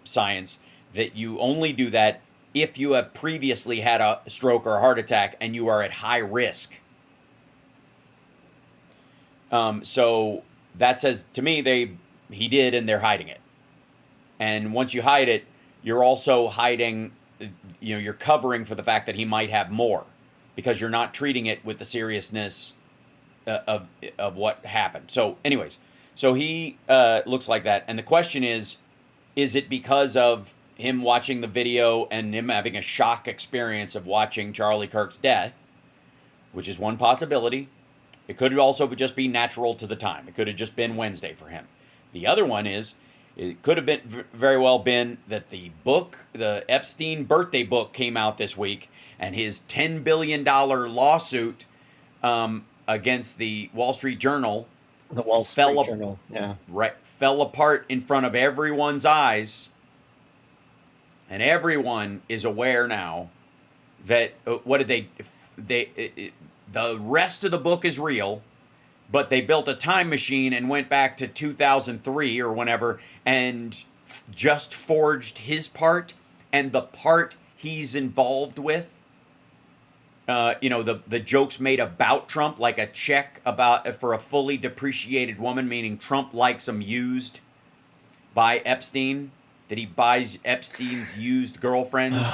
science that you only do that if you have previously had a stroke or a heart attack and you are at high risk. So that says to me he did, and they're hiding it. And once you hide it, you're also hiding, you're covering for the fact that he might have more, because you're not treating it with the seriousness of what happened. So anyways, so he looks like that. And the question is it because of him watching the video and him having a shock experience of watching Charlie Kirk's death, which is one possibility? It could also just be natural to the time. It could have just been Wednesday for him. The other one is, it could have been very well been that the Epstein birthday book came out this week, and his $10 billion lawsuit against the Wall Street Journal, fell apart in front of everyone's eyes, and everyone is aware now that the rest of the book is real, but they built a time machine and went back to 2003 or whenever and just forged his part and the part he's involved with. The jokes made about Trump, like a check for a fully depreciated woman, meaning Trump likes them used by Epstein, that he buys Epstein's used girlfriends.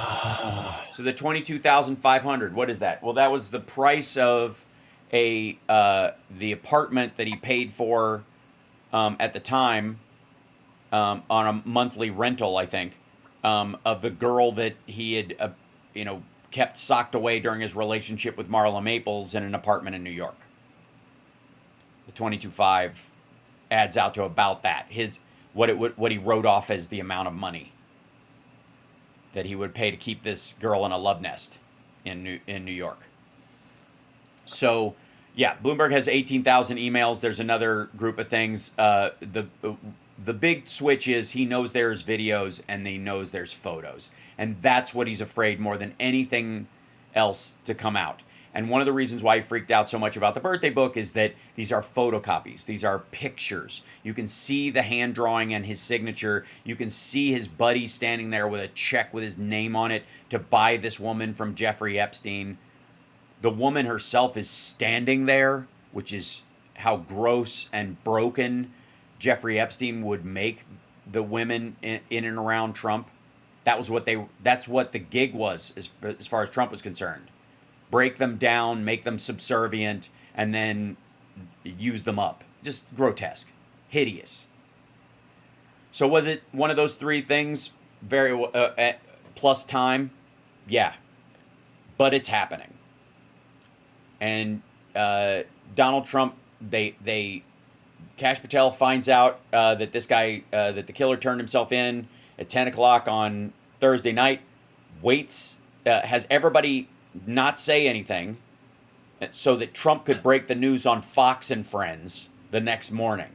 So the $22,500, what is that? Well, that was the price of the apartment that he paid for at the time on a monthly rental, I think, of the girl that he had kept socked away during his relationship with Marla Maples in an apartment in New York. The $22,500 adds out to about that. What he wrote off as the amount of money that he would pay to keep this girl in a love nest in New York. So, yeah, Bloomberg has 18,000 emails. There's another group of things. The big switch is he knows there's videos and he knows there's photos. And that's what he's afraid more than anything else to come out. And one of the reasons why he freaked out so much about the birthday book is that these are photocopies. These are pictures. You can see the hand drawing and his signature. You can see his buddy standing there with a check with his name on it to buy this woman from Jeffrey Epstein. The woman herself is standing there, which is how gross and broken Jeffrey Epstein would make the women in and around Trump. That's what the gig was as far as Trump was concerned. Break them down, make them subservient, and then use them up. Just grotesque. Hideous. So was it one of those three things? Very plus time? Yeah. But it's happening. And Donald Trump, Kash Patel finds out that this guy, that the killer turned himself in at 10 o'clock on Thursday night, waits, has everybody not say anything so that Trump could break the news on Fox and Friends the next morning,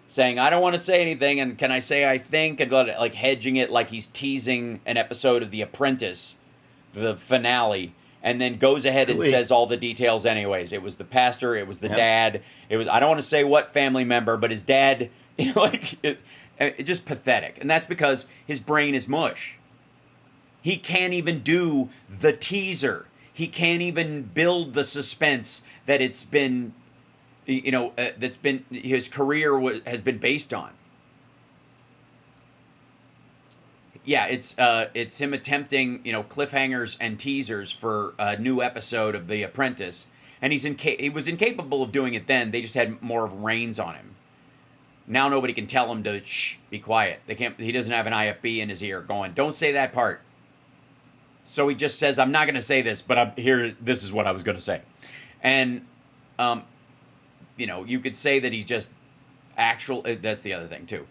saying, I don't want to say anything, and can I say I think, and like hedging it like he's teasing an episode of The Apprentice, the finale, and then goes ahead and says all the details anyways. It was the pastor, it was the dad, it was, I don't want to say what family member, but his dad, it just pathetic. And that's because his brain is mush. He can't even do the teaser. He can't even build the suspense that it's been, that's been, his career has been based on. Yeah, it's him attempting, cliffhangers and teasers for a new episode of The Apprentice, and he was incapable of doing it then. They just had more reins on him. Now nobody can tell him to be quiet. They can't. He doesn't have an IFB in his ear going, "Don't say that part." So he just says, "I'm not going to say this, but I'm here. This is what I was going to say," and you could say that he's just actual. That's the other thing too.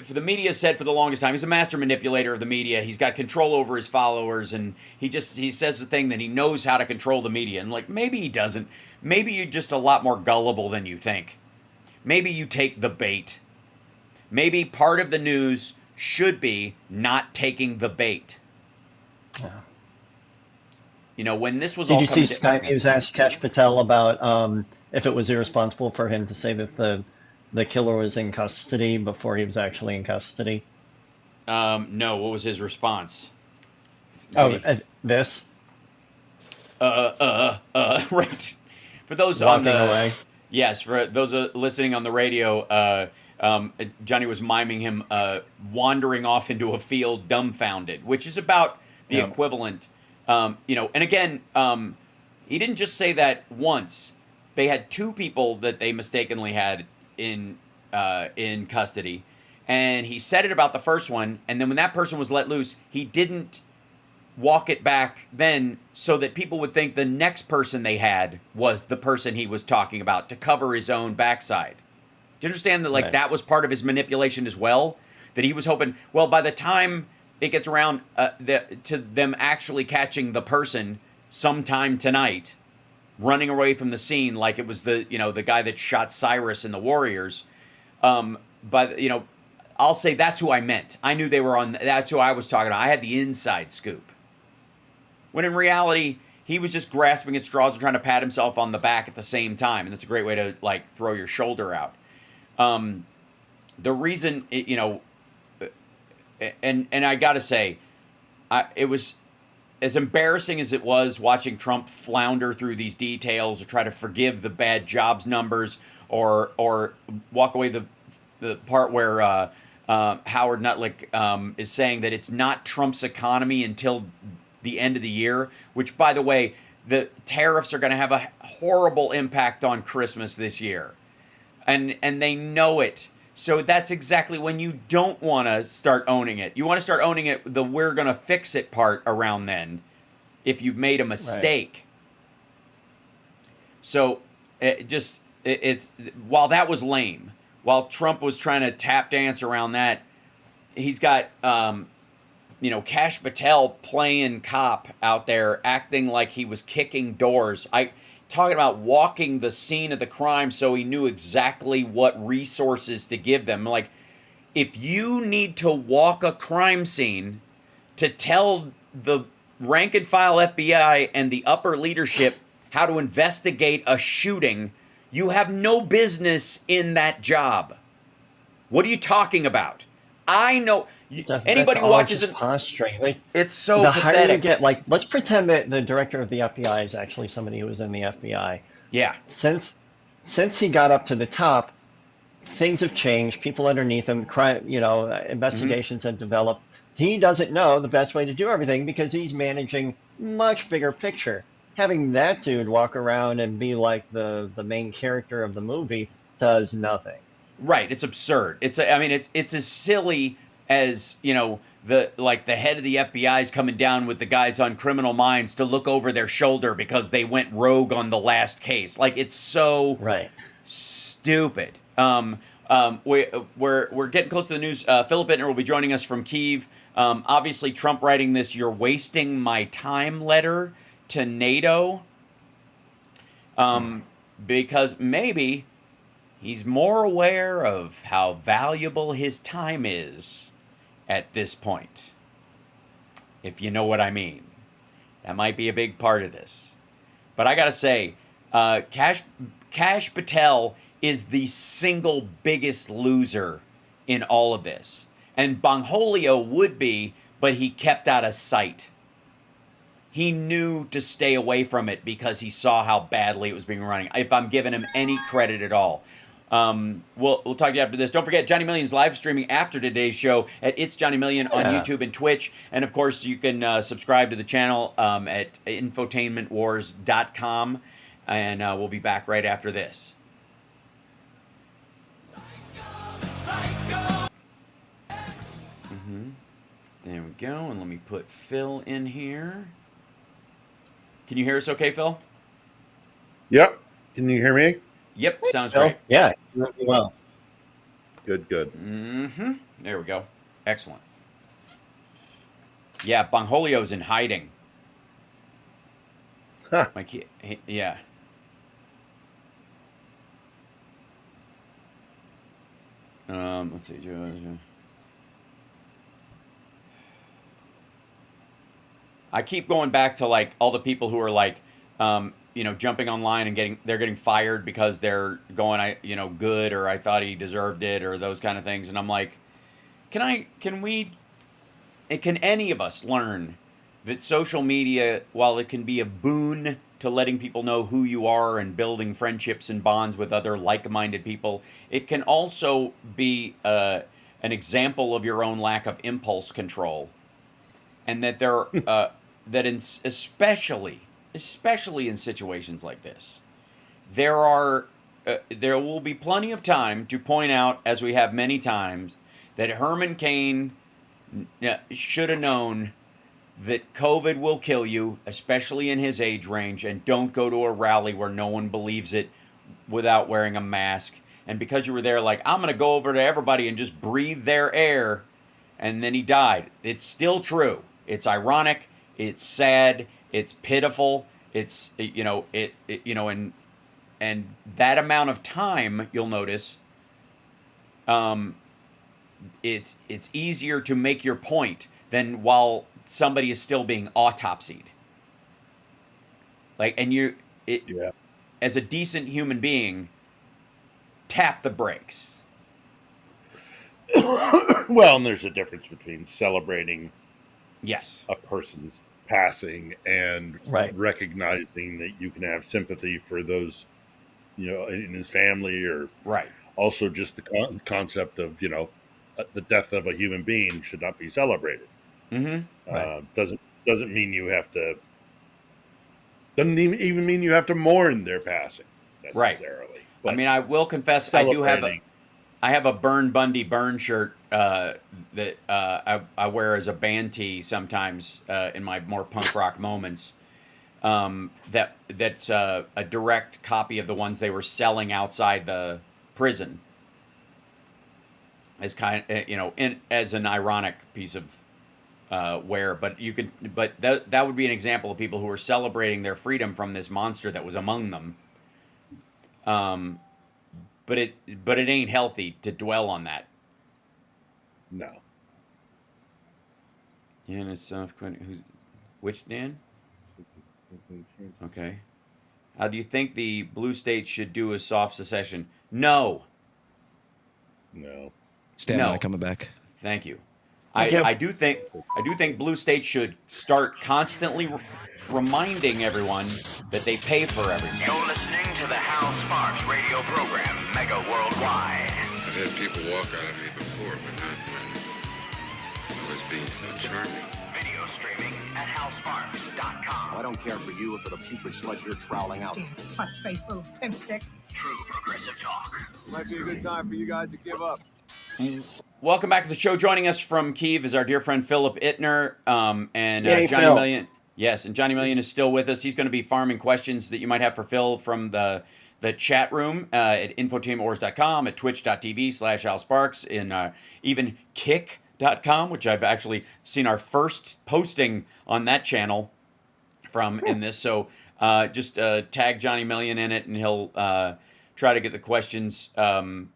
For the media said for the longest time, he's a master manipulator of the media. He's got control over his followers, and he says the thing that he knows how to control the media. And maybe he doesn't. Maybe you're just a lot more gullible than you think. Maybe you take the bait. Maybe part of the news should be not taking the bait.
Yeah.
When this was
Did
all
you see Sky News asked Kash Patel about if it was irresponsible for him to say that the killer was in custody before he was actually in custody?
No. What was his response?
This?
Right. For those
walking away.
Yes, for those listening on the radio, Johnny was miming him wandering off into a field dumbfounded, which is about the equivalent. And again, he didn't just say that once. They had two people that they mistakenly had in custody, and he said it about the first one, and then when that person was let loose, he didn't walk it back then so that people would think the next person they had was the person he was talking about to cover his own backside. Do you understand that that was part of his manipulation as well? That he was hoping, well, by the time it gets around to them actually catching the person sometime tonight, running away from the scene like it was the guy that shot Cyrus in the Warriors. But I'll say that's who I meant. I knew they were on. That's who I was talking about. I had the inside scoop. When in reality, he was just grasping at straws and trying to pat himself on the back at the same time, and that's a great way to throw your shoulder out. The reason, and I gotta say, it was as embarrassing as it was watching Trump flounder through these details or try to forgive the bad jobs numbers or walk away the part where Howard Nutlick is saying that it's not Trump's economy until the end of the year, which, by the way, the tariffs are going to have a horrible impact on Christmas this year. And they know it. So that's exactly when you don't want to start owning it. You want to start owning it, the we're going to fix it part around then, if you've made a mistake. Right. So it's while that was lame, while Trump was trying to tap dance around that, he's got Kash Patel playing cop out there, acting like he was kicking doors. Talking about walking the scene of the crime so he knew exactly what resources to give them. If you need to walk a crime scene to tell the rank and file FBI and the upper leadership how to investigate a shooting, you have no business in that job. What are you talking about? I know anybody who watches it.
Posturing.
It's so
the
pathetic.
higher you get, let's pretend that the director of the FBI is actually somebody who was in the FBI.
Yeah.
Since he got up to the top, things have changed. People underneath him, investigations have developed. He doesn't know the best way to do everything because he's managing much bigger picture. Having that dude walk around and be like the main character of the movie does nothing.
Right, it's absurd. It's as silly as, the head of the FBI is coming down with the guys on Criminal Minds to look over their shoulder because they went rogue on the last case. It's so stupid. We're getting close to the news. Philip Bittner will be joining us from Kyiv. Obviously, Trump writing this "You're wasting my time" letter to NATO, because maybe he's more aware of how valuable his time is at this point, if you know what I mean. That might be a big part of this. But I got to say, Kash Patel is the single biggest loser in all of this. And Bongholio would be, but he kept out of sight. He knew to stay away from it because he saw how badly it was being running. If I'm giving him any credit at all. We'll talk to you after this. Don't forget, Johnny Million's live streaming after today's show at It's Johnny Million on YouTube and Twitch. And, of course, you can subscribe to the channel at infotainmentwars.com. And we'll be back right after this. There we go. And let me put Phil in here. Can you hear us okay, Phil?
Yep. Can you hear me?
Yep, sounds
Phil?
great.
Yeah, really well.
Good, good.
There we go. Excellent. Yeah, Bongholio's in hiding.
Huh.
Yeah. Let's see. I keep going back to like all the people who are like, jumping online and getting fired because they're going, good, or I thought he deserved it, or those kind of things. And I'm like, can any of us learn that social media, while it can be a boon to letting people know who you are and building friendships and bonds with other like-minded people, it can also be an example of your own lack of impulse control, and that especially in situations like this, there will be plenty of time to point out, as we have many times, that Herman Cain should have known that COVID will kill you, especially in his age range, and don't go to a rally where no one believes it without wearing a mask. And because you were there, like, I'm going to go over to everybody and just breathe their air, and then he died. It's still true. It's ironic. It's sad. It's pitiful. It's, and that amount of time, you'll notice, it's easier to make your point than while somebody is still being autopsied. Like, and as a decent human being, tap the brakes.
Well, and there's a difference between celebrating
Yes.
a person's passing and
Right.
recognizing that you can have sympathy for those, in his family, or
Right.
also just the concept of, the death of a human being should not be celebrated.
Right.
Doesn't mean you have to. Doesn't even mean you have to mourn their passing necessarily.
Right.
But
I mean, I will confess, I have a Burn Bundy burn shirt that I wear as a band tee sometimes in my more punk rock moments. That's a direct copy of the ones they were selling outside the prison, as as an ironic piece of wear. But that would be an example of people who are celebrating their freedom from this monster that was among them. But it ain't healthy to dwell on that.
No.
Dan is which Dan? Okay. How do you think the blue states should do a soft secession? No.
Stand
No.
by, coming back.
Thank you.
Thank you.
I do think blue states should start constantly reminding everyone that they pay for everything.
You're listening to the Hal Sparks radio program, Mega Worldwide.
I've had people walk out of me before, but not when I was being so charming.
Video streaming at halsparks.com.
I don't care for you or for the putrid sludge you're troweling out.
Damn puss-faced little pimp stick.
True progressive talk.
Might be a good time for you guys to give up.
Welcome back to the show. Joining us from Kyiv is our dear friend Philip Ittner, and
Yay,
Johnny
Phil.
Million. Yes, and Johnny Million is still with us. He's going to be farming questions that you might have for Phil from the chat room at infotainmentwars.com, at twitch.tv/AlSparks, in even kick.com, which I've actually seen our first posting on that channel from in this. So just tag Johnny Million in it, and he'll try to get the questions to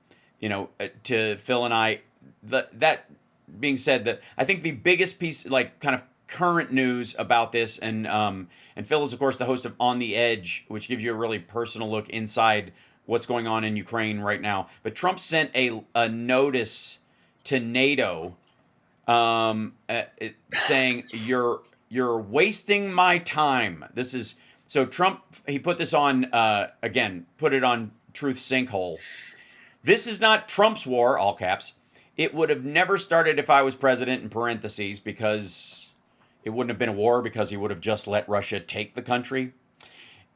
Phil and I. That being said, I think the biggest piece, like kind of current news about this, and Phil is, of course, the host of On the Edge, which gives you a really personal look inside what's going on in Ukraine right now. But Trump sent a notice to NATO saying, you're wasting my time. This is, so Trump, he put this on, again, put it on Truth Sinkhole. This is not Trump's war, all caps. It would have never started if I was president, in parentheses, because it wouldn't have been a war, because he would have just let Russia take the country.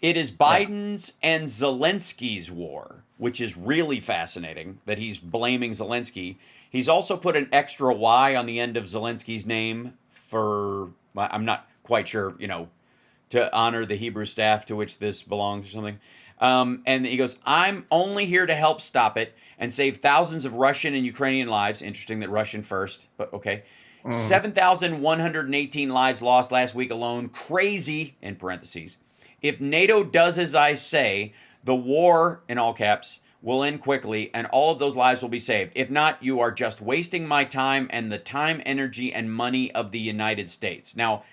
It is Biden's and Zelensky's war, which is really fascinating that he's blaming Zelensky. He's also put an extra Y on the end of Zelensky's name for, I'm not quite sure, to honor the Hebrew staff to which this belongs or something. And he goes, I'm only here to help stop it and save thousands of Russian and Ukrainian lives. Interesting that Russian first, but okay. 7,118 lives lost last week alone. Crazy, in parentheses. If NATO does as I say, the war, in all caps, will end quickly and all of those lives will be saved. If not, you are just wasting my time and the time, energy, and money of the United States. Now,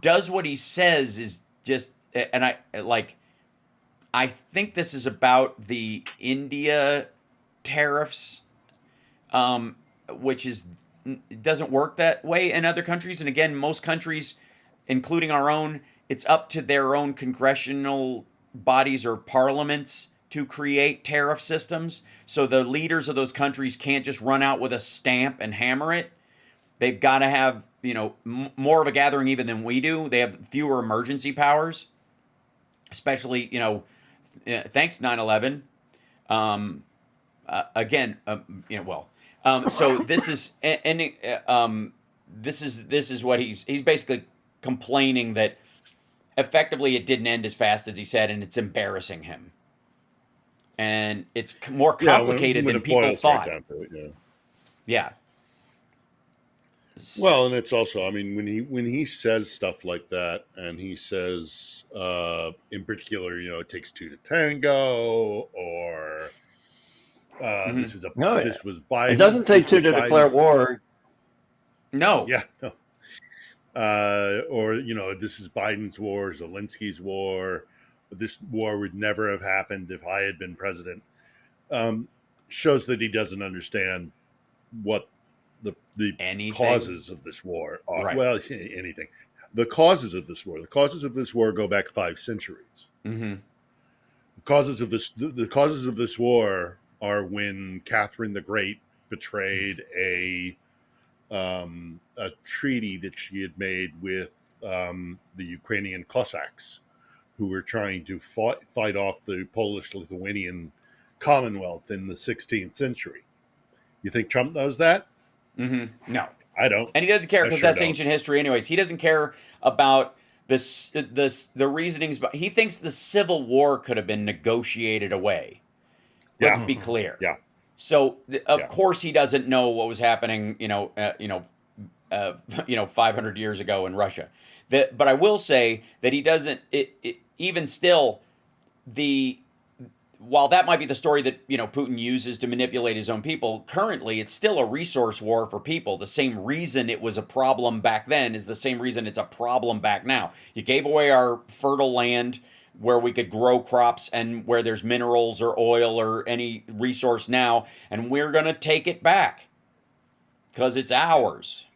does what he says is just, and I think this is about the India tariffs, which doesn't work that way in other countries. And again, most countries, including our own, it's up to their own congressional bodies or parliaments to create tariff systems. So the leaders of those countries can't just run out with a stamp and hammer it. They've got to have, more of a gathering even than we do. They have fewer emergency powers, especially, thanks 9/11. So this is, this is what he's basically complaining that effectively it didn't end as fast as he said, and it's embarrassing him. And it's more complicated than people thought.
Right down to it,
yeah.
Well, and it's also, I mean, when he says stuff like that, and he says, in particular, it takes two to tango, or this was Biden.
It doesn't take two to declare war.
No.
Yeah. No. Or this is Biden's war, Zelensky's war. This war would never have happened if I had been president. Shows that he doesn't understand what the causes of this war are.
Right.
Well, anything. The causes of this war. The causes of this war go back 5 centuries.
Mm-hmm.
The causes of this war are when Catherine the Great betrayed a treaty that she had made with the Ukrainian Cossacks, who were trying to fight off the Polish-Lithuanian Commonwealth in the 16th century. You think Trump knows that?
Mm-hmm. No,
I don't.
And he doesn't care because that's ancient history anyways. He doesn't care about the reasonings, but he thinks the Civil War could have been negotiated away. Let's be clear.
Yeah.
So of course he doesn't know what was happening, 500 years ago in Russia. But I will say that he doesn't. Even still, while that might be the story that Putin uses to manipulate his own people, currently it's still a resource war for people. The same reason it was a problem back then is the same reason it's a problem back now. You gave away our fertile land where we could grow crops and where there's minerals or oil or any resource now, and we're going to take it back because it's ours.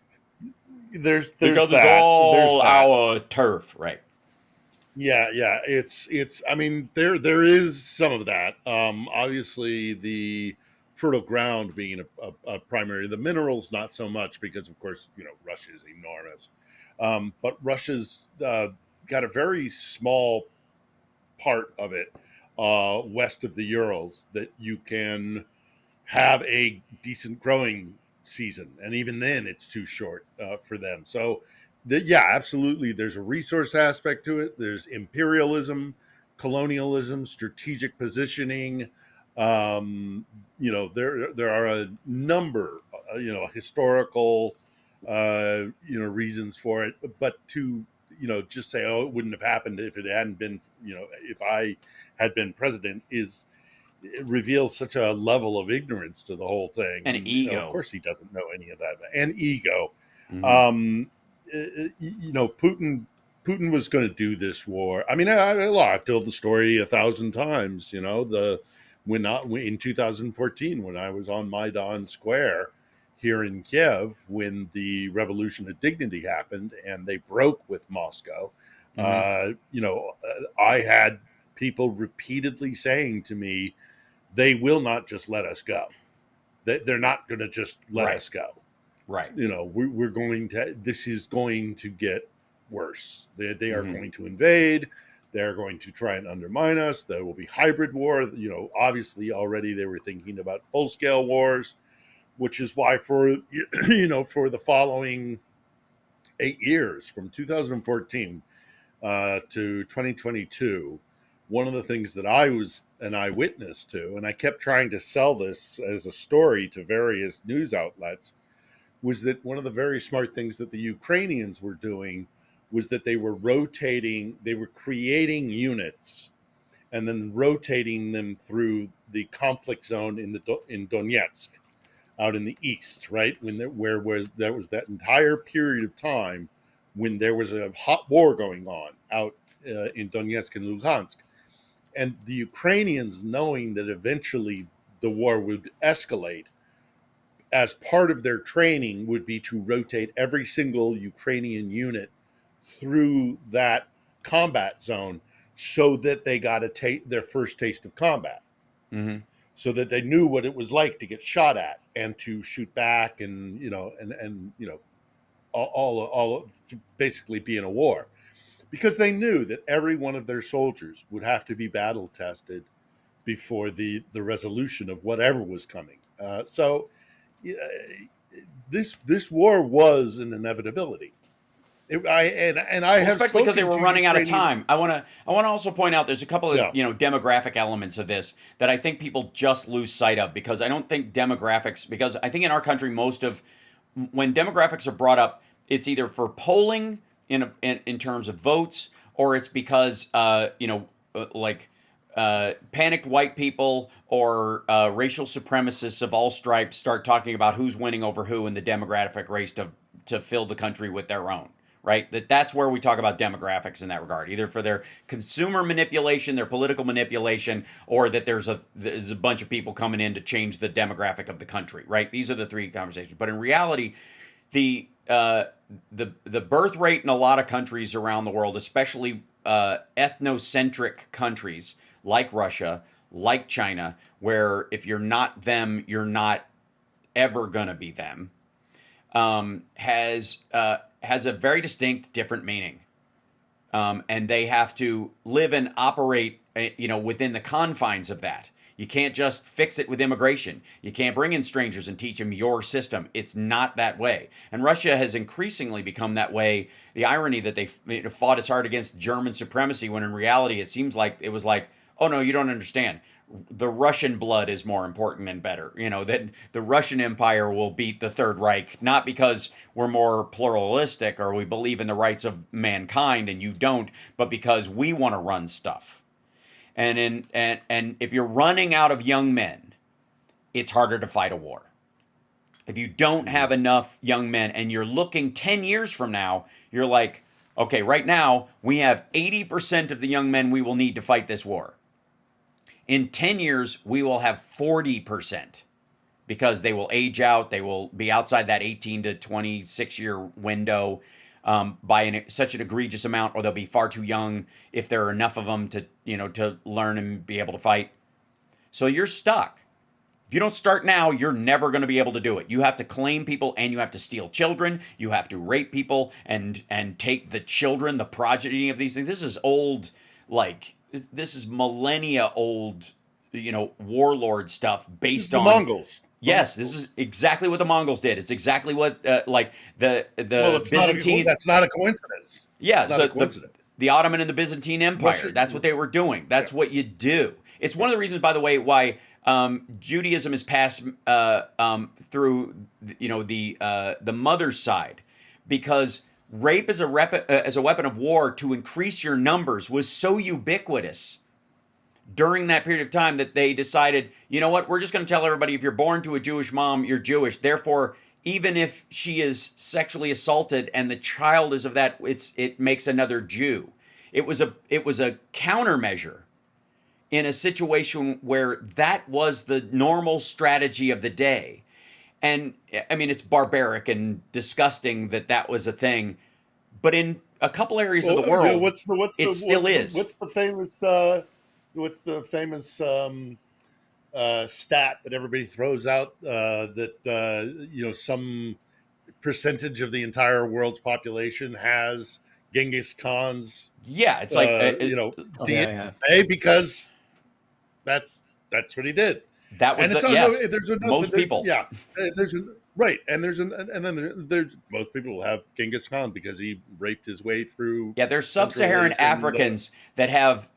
There's
because
that.
It's all our turf, right?
Yeah. It's. I mean, there is some of that. Obviously, the fertile ground being a primary. The minerals, not so much, because of course, Russia is enormous. But Russia's got a very small part of it west of the Urals that you can have a decent growing season, and even then it's too short for them. So absolutely, there's a resource aspect to it. There's imperialism, colonialism, strategic positioning. There are a number historical reasons for it, but to just say, oh, it wouldn't have happened if it hadn't been, if I had been president, it reveals such a level of ignorance to the whole thing.
And ego.
Of course, he doesn't know any of that. And ego.
Mm-hmm.
Putin was going to do this war. I mean, I've told the story 1,000 times. When in 2014, when I was on Maidan Square here in Kiev, when the Revolution of Dignity happened and they broke with Moscow, I had people repeatedly saying to me, they will not just let us go. They're not going to just let us go.
Right.
We're going to, this is going to get worse. They are going to invade. They're going to try and undermine us. There will be hybrid war. Obviously already they were thinking about full scale wars, which is why for the following 8 years, from 2014 to 2022, one of the things that I was an eyewitness to, and I kept trying to sell this as a story to various news outlets, was that one of the very smart things that the Ukrainians were doing was that they were creating units and then rotating them through the conflict zone in Donetsk, out in the east, right? There was that entire period of time when there was a hot war going on out in Donetsk and Luhansk. And the Ukrainians, knowing that eventually the war would escalate, as part of their training would be to rotate every single Ukrainian unit through that combat zone so that they got their first taste of combat. So that they knew what it was like to get shot at and to shoot back and all to basically be in a war. Because they knew that every one of their soldiers would have to be battle tested before the resolution of whatever was coming. So this war was an inevitability.
Especially because they were running out of time. I want to also point out there's a couple of demographic elements of this that I think people just lose sight of, because I don't think demographics, because I think in our country when demographics are brought up, it's either for polling in terms of votes, or it's because panicked white people or racial supremacists of all stripes start talking about who's winning over who in the demographic race to fill the country with their own. Right? That's where we talk about demographics in that regard, either for their consumer manipulation, their political manipulation, or that there's a bunch of people coming in to change the demographic of the country. Right? These are the three conversations. But in reality, the birth rate in a lot of countries around the world, especially ethnocentric countries like Russia, like China, where if you're not them, you're not ever gonna be them, has a very distinct different meaning, and they have to live and operate within the confines of that. You can't just fix it with immigration. You can't bring in strangers and teach them your system. It's not that way. And Russia has increasingly become that way. The irony that they fought as hard against German supremacy, when in reality it seems like it was like, oh no, you don't understand. The Russian blood is more important and better. That the Russian Empire will beat the Third Reich, not because we're more pluralistic or we believe in the rights of mankind and you don't, but because we want to run stuff. And if you're running out of young men, it's harder to fight a war. If you don't have enough young men and you're looking 10 years from now, you're like, okay, right now we have 80% of the young men we will need to fight this war. In 10 years, we will have 40%, because they will age out. They will be outside that 18 to 26 year window by such an egregious amount, or they'll be far too young if there are enough of them to learn and be able to fight. So you're stuck. If you don't start now, you're never going to be able to do it. You have to claim people, and you have to steal children. You have to rape people and take the children, the progeny of these things. This is old, this is millennia old, warlord stuff based on
the Mongols.
Yes, this is exactly what the Mongols did. It's exactly what the Byzantine.
That's not a coincidence.
Yeah,
it's not a coincidence.
The Ottoman and the Byzantine Empire. That's what they were doing. That's what you do. It's one of the reasons, by the way, why Judaism is passed through the mother's side, because rape as a weapon of war to increase your numbers was so ubiquitous during that period of time that they decided, you know what, we're just going to tell everybody if you're born to a Jewish mom, you're Jewish. Therefore, even if she is sexually assaulted and the child is of that, it makes another Jew. It was a countermeasure in a situation where that was the normal strategy of the day. And I mean, it's barbaric and disgusting that was a thing, but in a couple areas of the world, it still is.
What's the famous stat that everybody throws out that some percentage of the entire world's population has Genghis Khan's
it's like
DNA because that's what he did.
That was most people.
Yeah, and then there's most people will have Genghis Khan because he raped his way through.
Yeah, there's sub-Saharan Africans that have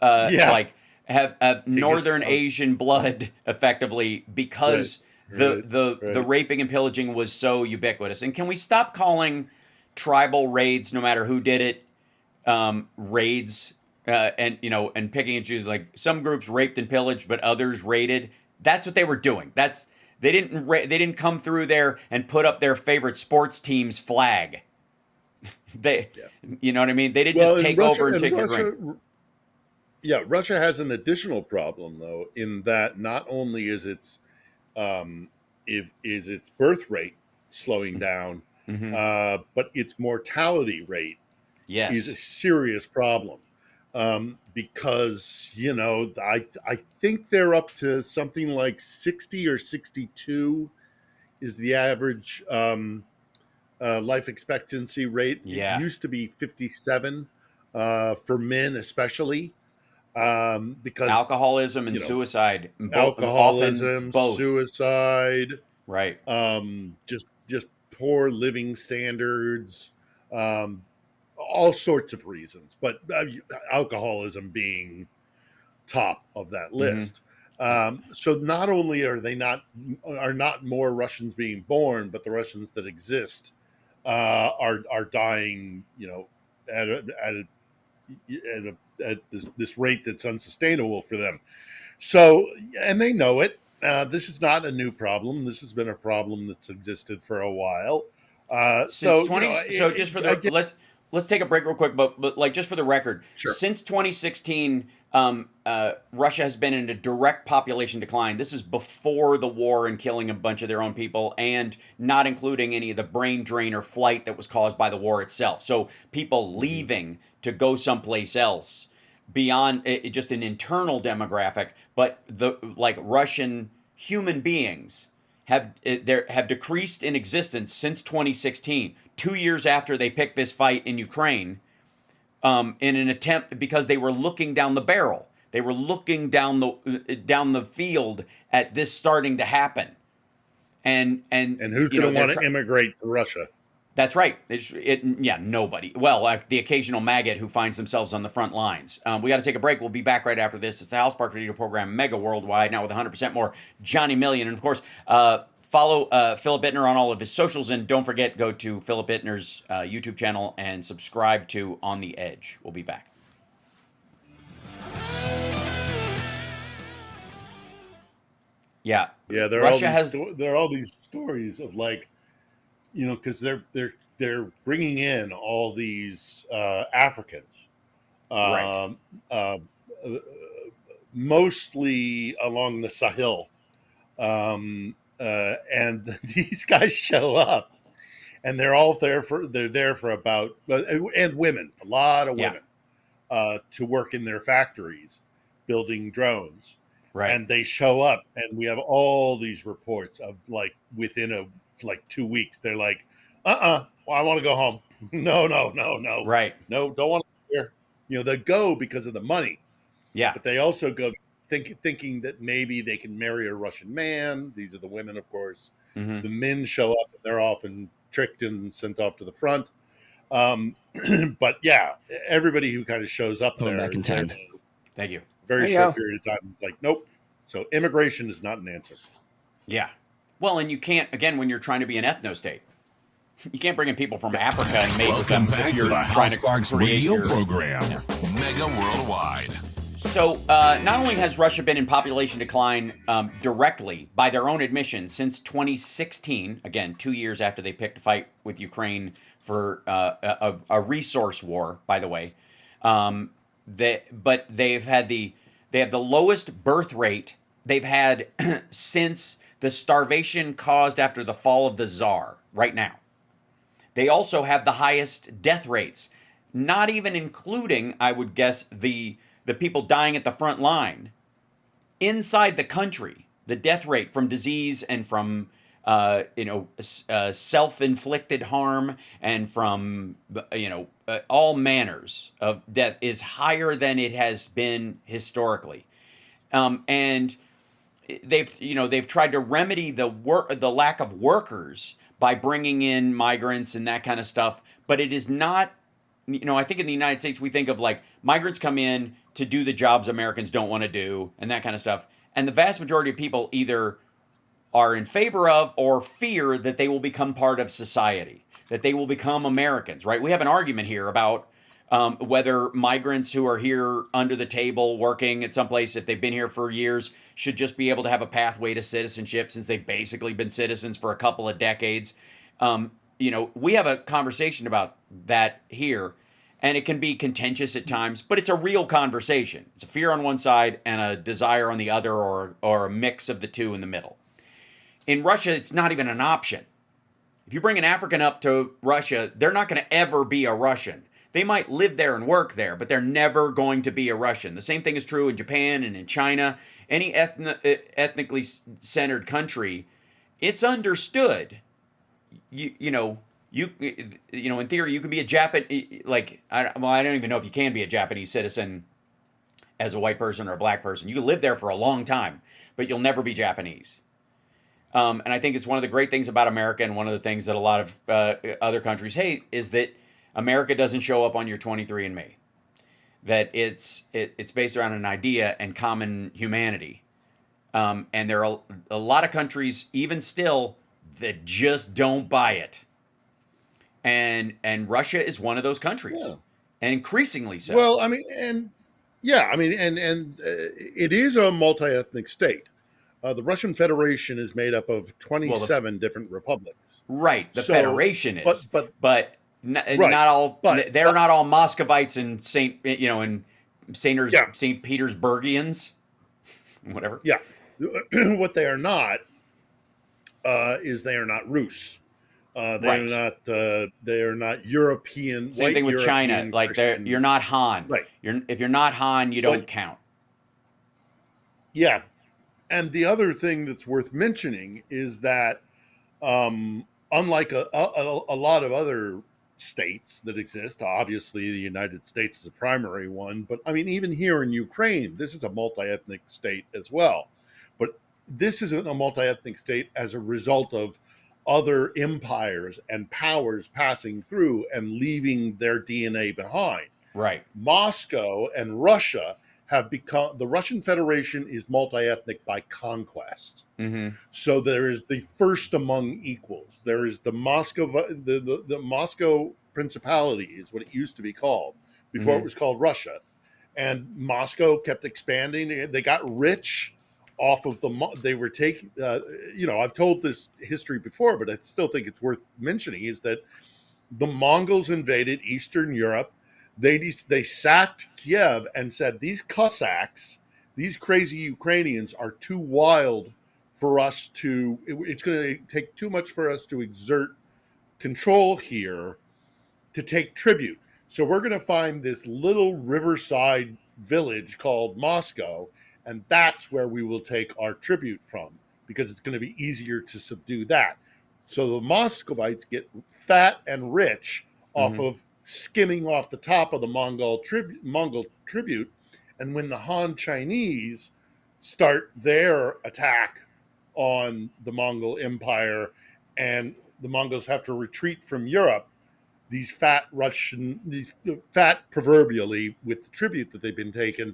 Northern Asian blood effectively because the raping and pillaging was so ubiquitous. And can we stop calling tribal raids, no matter who did it, raids, and picking and choosing? Like, some groups raped and pillaged, but others raided. That's what they were doing. They didn't come through there and put up their favorite sports team's flag. You know what I mean? They didn't just take over and take your ring.
Yeah, Russia has an additional problem though, in that not only is its birth rate slowing down, but its mortality rate is a serious problem. Because I think they're up to something like 60 or 62 is the average life expectancy rate.
Yeah.
It used to be 57 for men, especially because
alcoholism and suicide.
Alcoholism,
both.
Suicide,
right?
Just poor living standards. All sorts of reasons, but alcoholism being top of that list. So not only are not more Russians being born, but the Russians that exist are dying, at this rate that's unsustainable for them. So, and they know it. This is not a new problem. This has been a problem that's existed for a while.
Let's take a break real quick, but like, just for the record,
sure.
Since 2016, Russia has been in a direct population decline. This is before the war and killing a bunch of their own people, and not including any of the brain drain or flight that was caused by the war itself. So people leaving to go someplace else beyond just an internal demographic, but Russian human beings have decreased in existence since 2016, 2 years after they picked this fight in Ukraine, in an attempt, because they were looking down the barrel. They were looking down the field at this starting to happen. And
who's going to want to immigrate to Russia?
That's right. Nobody. Well, like the occasional maggot who finds themselves on the front lines. We got to take a break. We'll be back right after this. It's the Hal Sparks Radio program, Mega Worldwide, now with 100% more Johnny Million. And, of course, follow Philip Bittner on all of his socials. And don't forget, go to Philip Bittner's YouTube channel and subscribe to On the Edge. We'll be back. Yeah.
Yeah, there are all these stories of, like, because they're bringing in all these Africans,
right.
Mostly along the Sahel, and these guys show up, and they're there for about, and women, a lot of women, to work in their factories, building drones.
Right.
And they show up, and we have all these reports of, like, within 2 weeks, they're like, well, I want to go home. No.
Right.
No, don't want to be here. They go because of the money.
Yeah.
But they also go thinking that maybe they can marry a Russian man. These are the women, of course.
Mm-hmm.
The men show up, and they're often tricked and sent off to the front. But yeah, everybody who kind of shows up there.
Back in 10.
Thank you.
Very short period of time. It's like, nope. So immigration is not an answer.
Yeah. Well, and you can't, again, when you're trying to be an ethno-state, you can't bring in people from Africa and mate with them.
Welcome back to the Hal Sparks Radio program, Mega Worldwide.
So, not only has Russia been in population decline directly by their own admission since 2016, again, 2 years after they picked a fight with Ukraine for a resource war, by the way, but they have the lowest birth rate they've had since the starvation caused after the fall of the Tsar. Right now, they also have the highest death rates, not even including, I would guess, the people dying at the front line. Inside the country, the death rate from disease and from self-inflicted harm and from all manners of death is higher than it has been historically. And they've tried to remedy the lack of workers by bringing in migrants and that kind of stuff, but it is not. I think in the United States we think of like migrants come in to do the jobs Americans don't want to do and that kind of stuff. And the vast majority of people either are in favor of or fear that they will become part of society, that they will become Americans, right? We have an argument here about whether migrants who are here under the table working at some place, if they've been here for years, should just be able to have a pathway to citizenship since they've basically been citizens for a couple of decades. We have a conversation about that here, and it can be contentious at times, but it's a real conversation. It's a fear on one side and a desire on the other, or a mix of the two in the middle. In Russia, it's not even an option. If you bring an African up to Russia, they're not going to ever be a Russian. They might live there and work there, but they're never going to be a Russian. The same thing is true in Japan and in China. Any ethnically centered country, it's understood. In theory, you can be a Japanese. I don't even know if you can be a Japanese citizen as a white person or a black person. You can live there for a long time, but you'll never be Japanese. And I think it's one of the great things about America, and one of the things that a lot of other countries hate, is that America doesn't show up on your 23andMe. That it's based around an idea and common humanity. And there are a lot of countries, even still, that just don't buy it. And Russia is one of those countries, and increasingly so.
Well, it is a multi-ethnic state. The Russian Federation is made up of 27 different republics.
Right, the Federation is, but not all.
But
they're not all Muscovites and St. Petersburgians, whatever.
Yeah, what they are not is they are not Rus. They are not European.
Same thing with European China. Like you're not Han.
Right.
If you're not Han, you don't count.
Yeah. And the other thing that's worth mentioning is that, unlike a lot of other states that exist, obviously the United States is a primary one, but even here in Ukraine, this is a multi-ethnic state as well. But this isn't a multi-ethnic state as a result of other empires and powers passing through and leaving their DNA behind.
Right.
Moscow and Russia have become, the Russian Federation is multi-ethnic by conquest.
Mm-hmm.
So there is the first among equals. There is the Moscow, the Moscow Principality is what it used to be called before it was called Russia. And Moscow kept expanding. They got rich off of they were taking, I've told this history before, but I still think it's worth mentioning, is that the Mongols invaded Eastern Europe. They sacked Kiev and said, these Cossacks, these crazy Ukrainians are too wild for us to, it's going to take too much for us to exert control here to take tribute. So we're going to find this little riverside village called Moscow, and that's where we will take our tribute from, because it's going to be easier to subdue that. So the Muscovites get fat and rich off of skimming off the top of the Mongol tribute. And when the Han Chinese start their attack on the Mongol Empire and the Mongols have to retreat from Europe, these fat proverbially, with the tribute that they've been taken,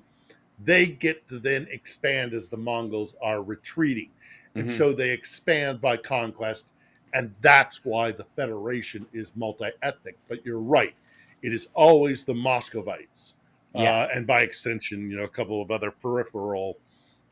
they get to then expand as the Mongols are retreating. And so they expand by conquest. And that's why the Federation is multi-ethnic. But you're right. It is always the Muscovites
Yeah.
And by extension, a couple of other peripheral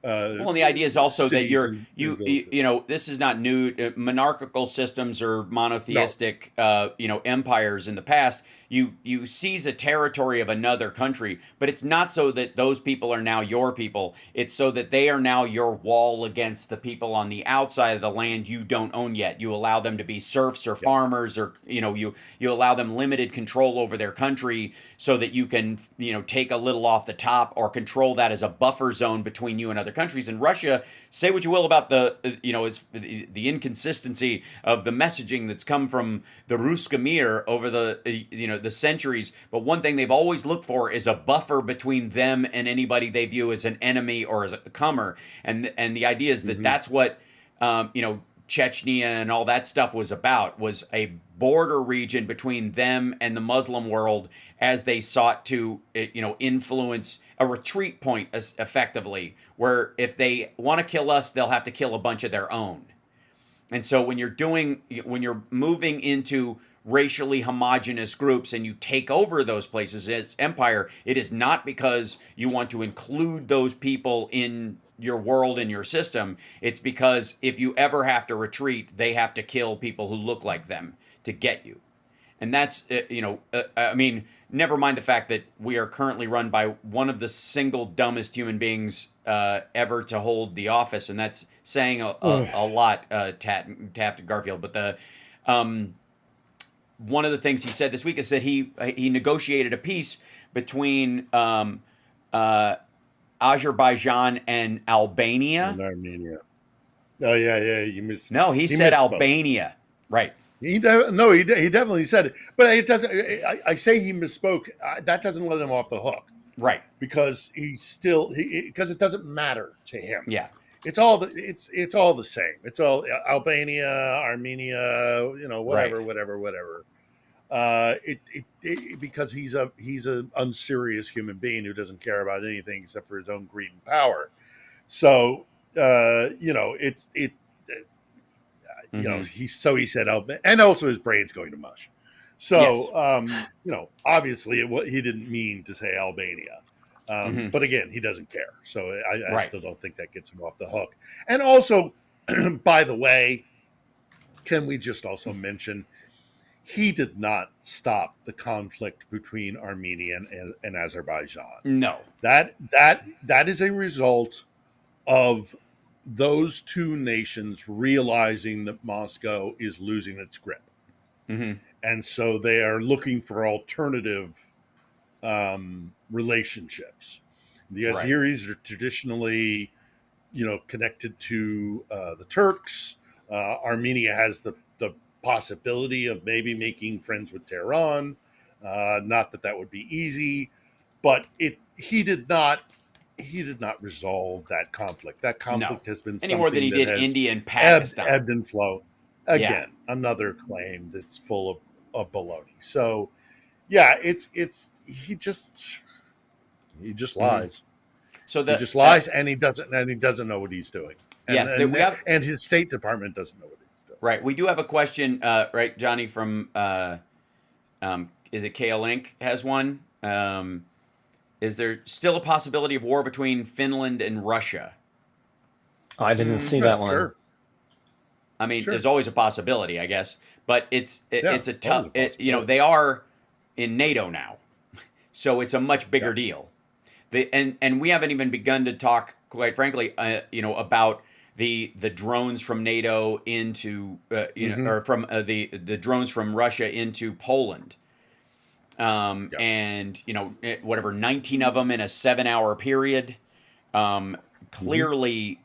Well, and the idea is also that
cities
you're
and villages.
you know, this is not new. Monarchical systems or
No,
monotheistic empires in the past. You seize a territory of another country, but it's not so that those people are now your people. It's so that they are now your wall against the people on the outside of the land you don't own yet. You allow them to be serfs or farmers, or you allow them limited control over their country so that you can take a little off the top or control that as a buffer zone between you and other countries. And Russia, say what you will about it's the inconsistency of the messaging that's come from the Ruska Mir over the centuries, but one thing they've always looked for is a buffer between them and anybody they view as an enemy or as a comer. And the idea is that that's what Chechnya and all that stuff was about, was a border region between them and the Muslim world as they sought to influence a retreat point, effectively, where if they want to kill us, they'll have to kill a bunch of their own. And so when you're moving into racially homogenous groups and you take over those places as empire, it is not because you want to include those people in your world and your system. It's because if you ever have to retreat, they have to kill people who look like them to get you. And that's, I mean, never mind the fact that we are currently run by one of the single dumbest human beings ever to hold the office, and that's saying a lot, Taft and Garfield. But one of the things he said this week is that he negotiated a peace between Azerbaijan and Albania.
And Armenia. Oh yeah, you missed.
No, he said
misspoke.
Albania. Right.
He definitely said it, but it doesn't. I say he misspoke. That doesn't let him off the hook,
right?
Because because it doesn't matter to him.
Yeah,
it's all the same. It's all Albania, Armenia, whatever,
right.
whatever. Because he's an unserious human being who doesn't care about anything except for his own greed and power. So he said Albania, and also his brain's going to mush. So
yes.
Obviously he didn't mean to say Albania. But again, he doesn't care. So I still don't think that gets him off the hook. And also, by the way, can we just also mention, he did not stop the conflict between Armenia and Azerbaijan.
No.
That is a result of those two nations realizing that Moscow is losing its grip. And so they are looking for alternative relationships. The Azeris are traditionally, connected to the Turks. Armenia has the possibility of maybe making friends with Tehran. Not that would be easy, but he did not resolve that conflict. That conflict has been
any more than he did India and Pakistan.
Ebbed and flowed. Again, another claim that's full of baloney. So, yeah, he just lies. So he just lies, and he doesn't know what he's doing. And his State Department doesn't know what he's doing.
Right. We do have a question, right, Johnny, from is it KL Inc. has one? Is there still a possibility of war between Finland and Russia?
I didn't see that one.
Sure.
I mean, there's always a possibility, I guess, but it's a tough. They are in NATO now, so it's a much bigger deal. And we haven't even begun to talk, quite frankly, about the drones from NATO into or from the drones from Russia into Poland. And whatever, 19 of them in a 7-hour period, clearly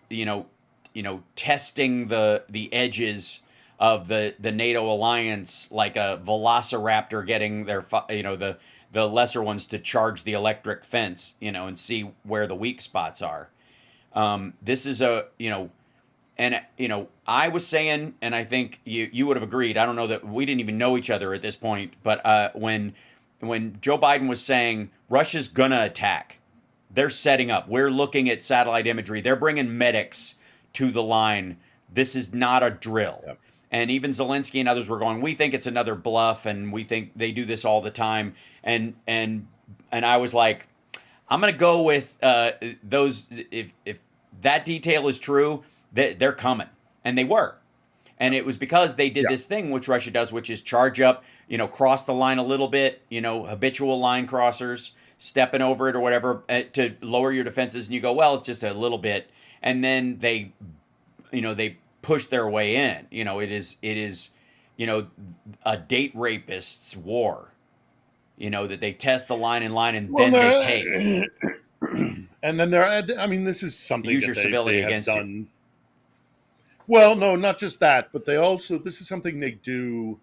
testing the edges of the NATO alliance, like a velociraptor getting their the lesser ones to charge the electric fence, and see where the weak spots are. This is I was saying, and I think you would have agreed, I don't know that we didn't even know each other at this point, but when Joe Biden was saying Russia's gonna attack, they're setting up, we're looking at satellite imagery, they're bringing medics to the line, this is not a drill. Yep. And even Zelensky and others were going, we think it's another bluff, and we think they do this all the time. And I was like, I'm going to go with those. If that detail is true, they're coming, and they were. And it was because they did this thing which Russia does, which is charge up, cross the line a little bit, habitual line crossers, stepping over it or whatever to lower your defenses. And you go, well, it's just a little bit. And then they push their way in. It is a date rapist's war. That they test the line and then they take.
And then this is something
use
that
your civility
they have
against
done.
you.
Well, no, not just that, but this is something they do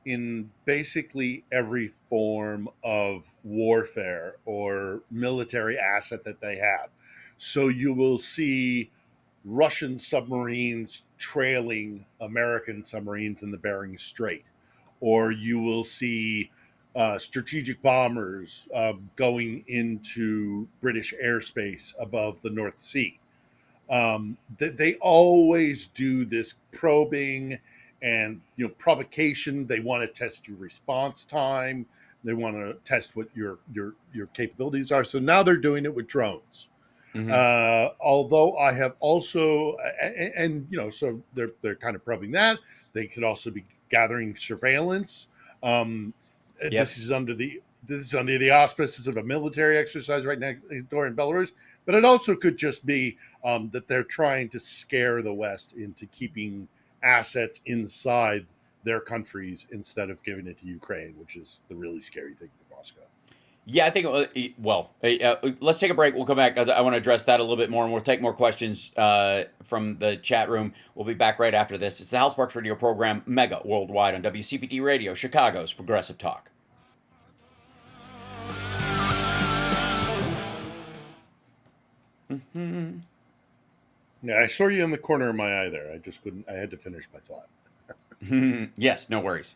in basically every form of warfare or military asset that they have. So you will see Russian submarines trailing American submarines in the Bering Strait, or you will see strategic bombers going into British airspace above the North Sea. They always do this probing and provocation. They want to test your response time. They want to test what your capabilities are. So now they're doing it with drones. Mm-hmm. Although I have also, so they're kind of probing that. They could also be gathering surveillance. This is under the auspices of a military exercise right next door in Belarus. But it also could just be that they're trying to scare the West into keeping assets inside their countries instead of giving it to Ukraine, which is the really scary thing for Moscow.
Yeah, I think, let's take a break. We'll come back because I want to address that a little bit more, and we'll take more questions from the chat room. We'll be back right after this. It's the Hal Sparks Radio program, Mega Worldwide on WCPT Radio, Chicago's Progressive Talk.
Mm-hmm. Yeah, I saw you in the corner of my eye there. I just couldn't. I had to finish my thought.
Yes, no worries.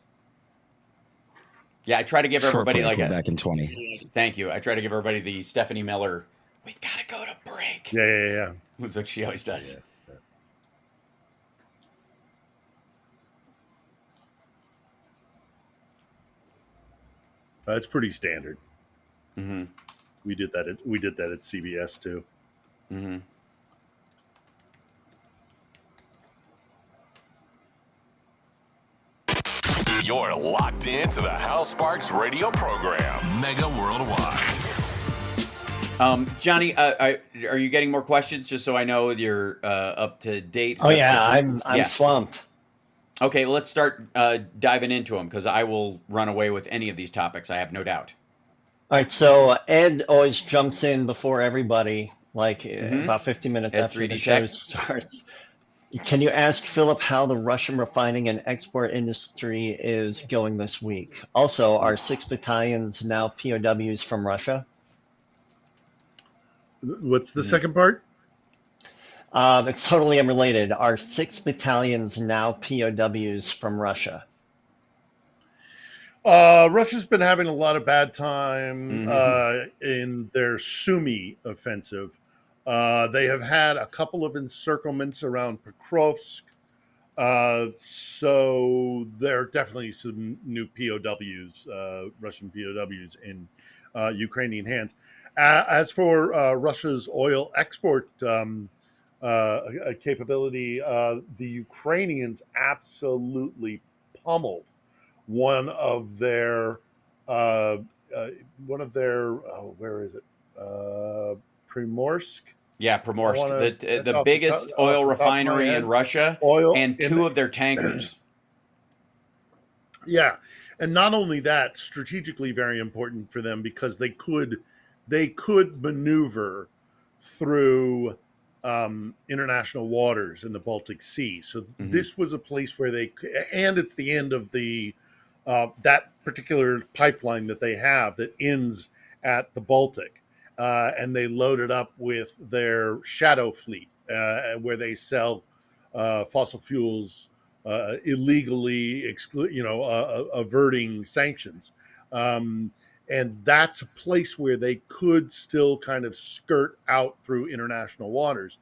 Yeah, I try to give everybody
back in 20.
Thank you. I try to give everybody the Stephanie Miller. We've got to go to break.
Yeah.
That's what she always does.
Yeah. That's pretty standard.
Mm-hmm.
We did that at CBS too.
Mm-hmm.
You're locked into the Hal Sparks Radio program, Mega Worldwide.
Johnny, are you getting more questions? Just so I know you're up to date.
Oh yeah, I'm swamped.
Okay, let's start diving into them because I will run away with any of these topics. I have no doubt.
All right, so Ed always jumps in before everybody, about 15 minutes after the show starts. Can you ask Philip how the Russian refining and export industry is going this week? Also, are 6 battalions now POWs from Russia?
What's the second part?
It's totally unrelated. Are 6 battalions now POWs from Russia?
Russia's been having a lot of bad time in their Sumy offensive. They have had a couple of encirclements around Pokrovsk. So there are definitely some new POWs, Russian POWs in Ukrainian hands. As for Russia's oil export capability, the Ukrainians absolutely pummeled one of their where is it? Primorsk.
Yeah, Primorsk, the biggest oil refinery in Russia, and 2 of their tankers.
Yeah, and not only that, strategically very important for them because they could maneuver through international waters in the Baltic Sea. So this was a place where and it's the end of the that particular pipeline that they have that ends at the Baltic. And they loaded up with their shadow fleet, where they sell fossil fuels illegally, averting sanctions. And that's a place where they could still kind of skirt out through international waters.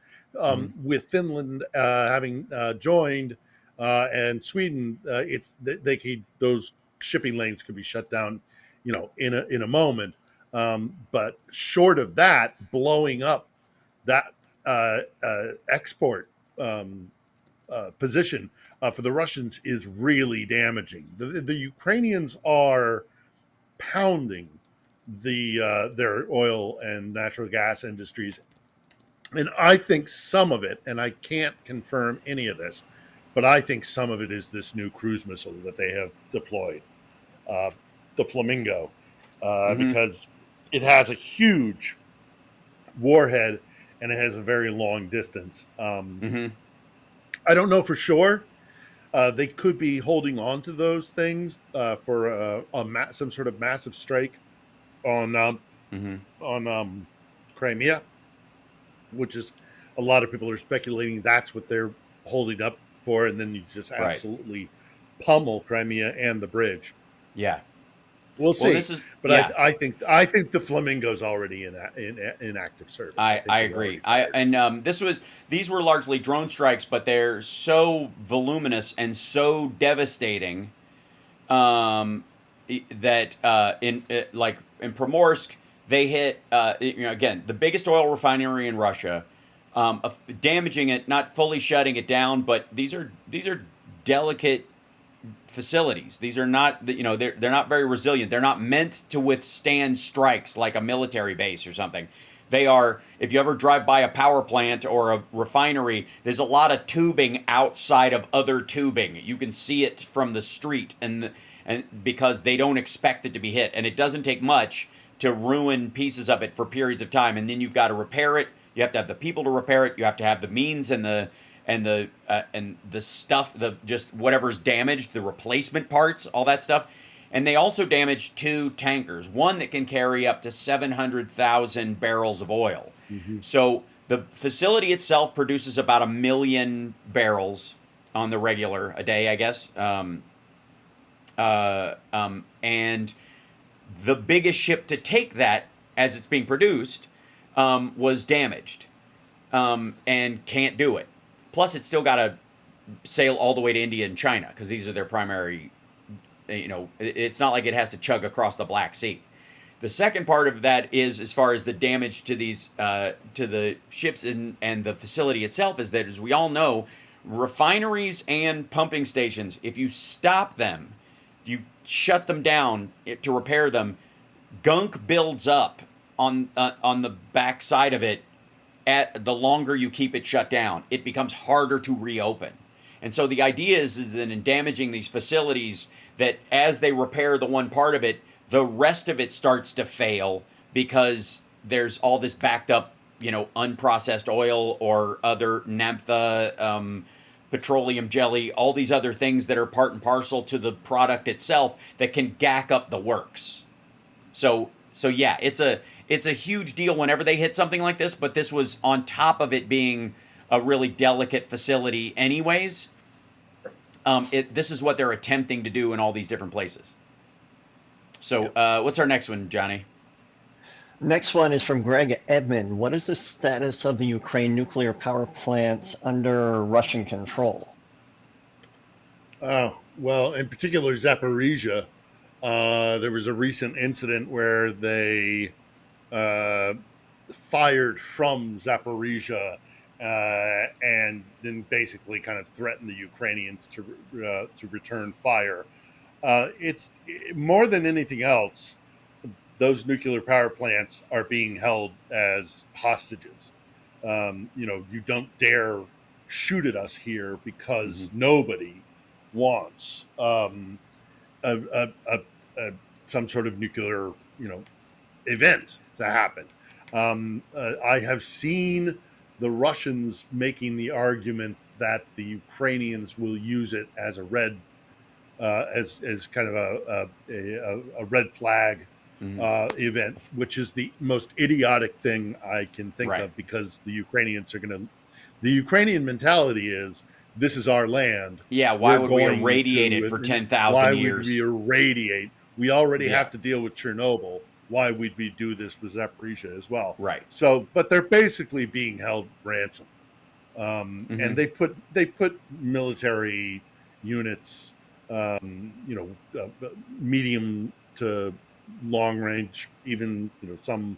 With Finland having joined and Sweden, those shipping lanes could be shut down, in a moment. But short of that, blowing up that export position for the Russians is really damaging. The Ukrainians are pounding their oil and natural gas industries, and I think some of it, and I can't confirm any of this, but I think some of it is this new cruise missile that they have deployed, the Flamingo, because it has a huge warhead and it has a very long distance. I don't know for sure. They could be holding on to those things for some sort of massive strike on Crimea, which is a lot of people are speculating that's what they're holding up for, and then you just absolutely pummel Crimea and the bridge.
Yeah.
We'll see.
Well, this is,
but
yeah.
I think the Flamingo's already in active service.
I agree. These were largely drone strikes, but they're so voluminous and so devastating that in Primorsk they hit again the biggest oil refinery in Russia, damaging it, not fully shutting it down, but these are delicate facilities. These are not, they're not very resilient. They're not meant to withstand strikes like a military base or something. They are, if you ever drive by a power plant or a refinery, there's a lot of tubing outside of other tubing. You can see it from the street, and because they don't expect it to be hit. And it doesn't take much to ruin pieces of it for periods of time. And then you've got to repair it. You have to have the people to repair it. You have to have the means and the stuff, just whatever's damaged, the replacement parts, all that stuff. And they also damaged 2 tankers, one that can carry up to 700,000 barrels of oil. So the facility itself produces about 1 million barrels on the regular a day, I guess. And the biggest ship to take that as it's being produced was damaged and can't do it. Plus, it's still got to sail all the way to India and China because these are their primary, it's not like it has to chug across the Black Sea. The second part of that is, as far as the damage to these, to the ships and the facility itself, is that, as we all know, refineries and pumping stations, if you stop them, you shut them down to repair them, gunk builds up on the back side of it. At the longer you keep it shut down, it becomes harder to reopen. And so the idea is that in damaging these facilities, that as they repair the one part of it, the rest of it starts to fail because there's all this backed up, unprocessed oil or other naphtha, petroleum jelly, all these other things that are part and parcel to the product itself that can gack up the works. So yeah, it's a huge deal whenever they hit something like this, but this was on top of it being a really delicate facility anyways. This is what they're attempting to do in all these different places. So what's our next one, Johnny?
Next one is from Greg Edmond. What is the status of the Ukraine nuclear power plants under Russian control?
Well, in particular, Zaporizhia. There was a recent incident where they fired from Zaporizhia and then basically kind of threatened the Ukrainians to return fire. It's more than anything else, those nuclear power plants are being held as hostages. You don't dare shoot at us here because nobody wants some sort of nuclear, event to happen. I have seen the Russians making the argument that the Ukrainians will use it as a red, as kind of a red flag event, which is the most idiotic thing I can think of, because the Ukrainians are going to. The Ukrainian mentality is, this is our land.
Yeah, why would we irradiate it for 10,000 years?
Why would we irradiate? We already have to deal with Chernobyl. Why would we do this with Zaporizhia as well?
Right.
So, but they're basically being held ransom, and they put military units, medium to long range, even some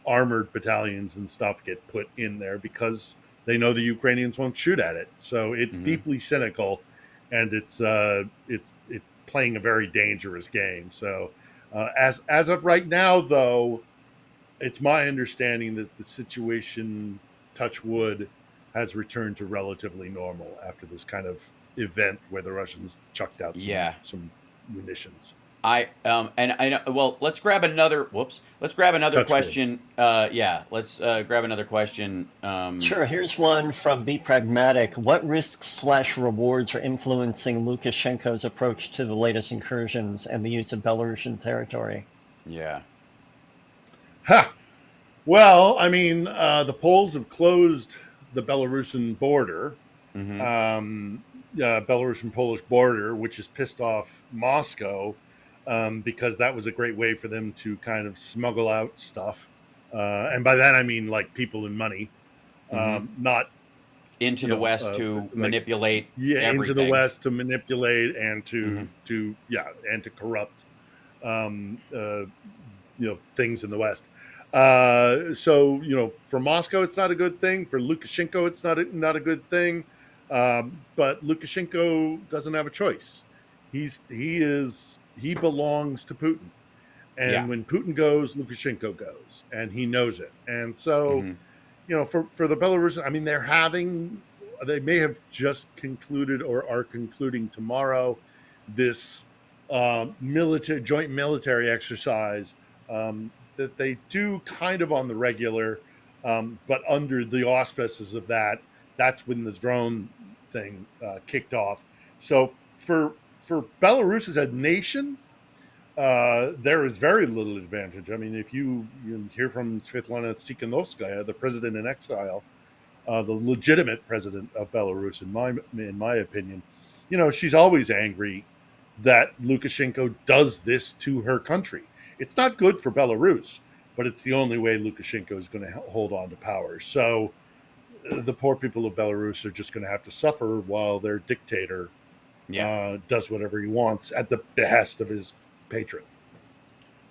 armored battalions and stuff get put in there because they know the Ukrainians won't shoot at it. So it's deeply cynical, and it's playing a very dangerous game. So as of right now, though, it's my understanding that the situation, touch wood, has returned to relatively normal after this kind of event where the Russians chucked out some munitions.
And I know. Well, let's grab another. Whoops. Let's grab another
Touch
question. Let's grab another question.
Sure. Here's one from Be Pragmatic. What risks/rewards are influencing Lukashenko's approach to the latest incursions and the use of Belarusian territory?
Yeah.
Ha! Well, I mean, the Poles have closed the Belarusian border, Belarusian-Polish border, which has pissed off Moscow. Because that was a great way for them to kind of smuggle out stuff. And by that, I mean like people and money, not
into the West to manipulate.
Everything. Into the West to manipulate and to corrupt, things in the West. So, for Moscow, it's not a good thing. For Lukashenko, it's not a good thing. But Lukashenko doesn't have a choice. He belongs to Putin. And when Putin goes, Lukashenko goes. And he knows it. And so, for the Belarus, I mean, they may have just concluded or are concluding tomorrow this joint military exercise that they do kind of on the regular, but under the auspices of that's when the drone thing kicked off. So for Belarus as a nation, there is very little advantage. I mean, if you hear from Svetlana Tsikhanovskaya, the president in exile, the legitimate president of Belarus, in my opinion, she's always angry that Lukashenko does this to her country. It's not good for Belarus, but it's the only way Lukashenko is going to hold on to power. So the poor people of Belarus are just going to have to suffer while their dictator does whatever he wants at the behest of his patron.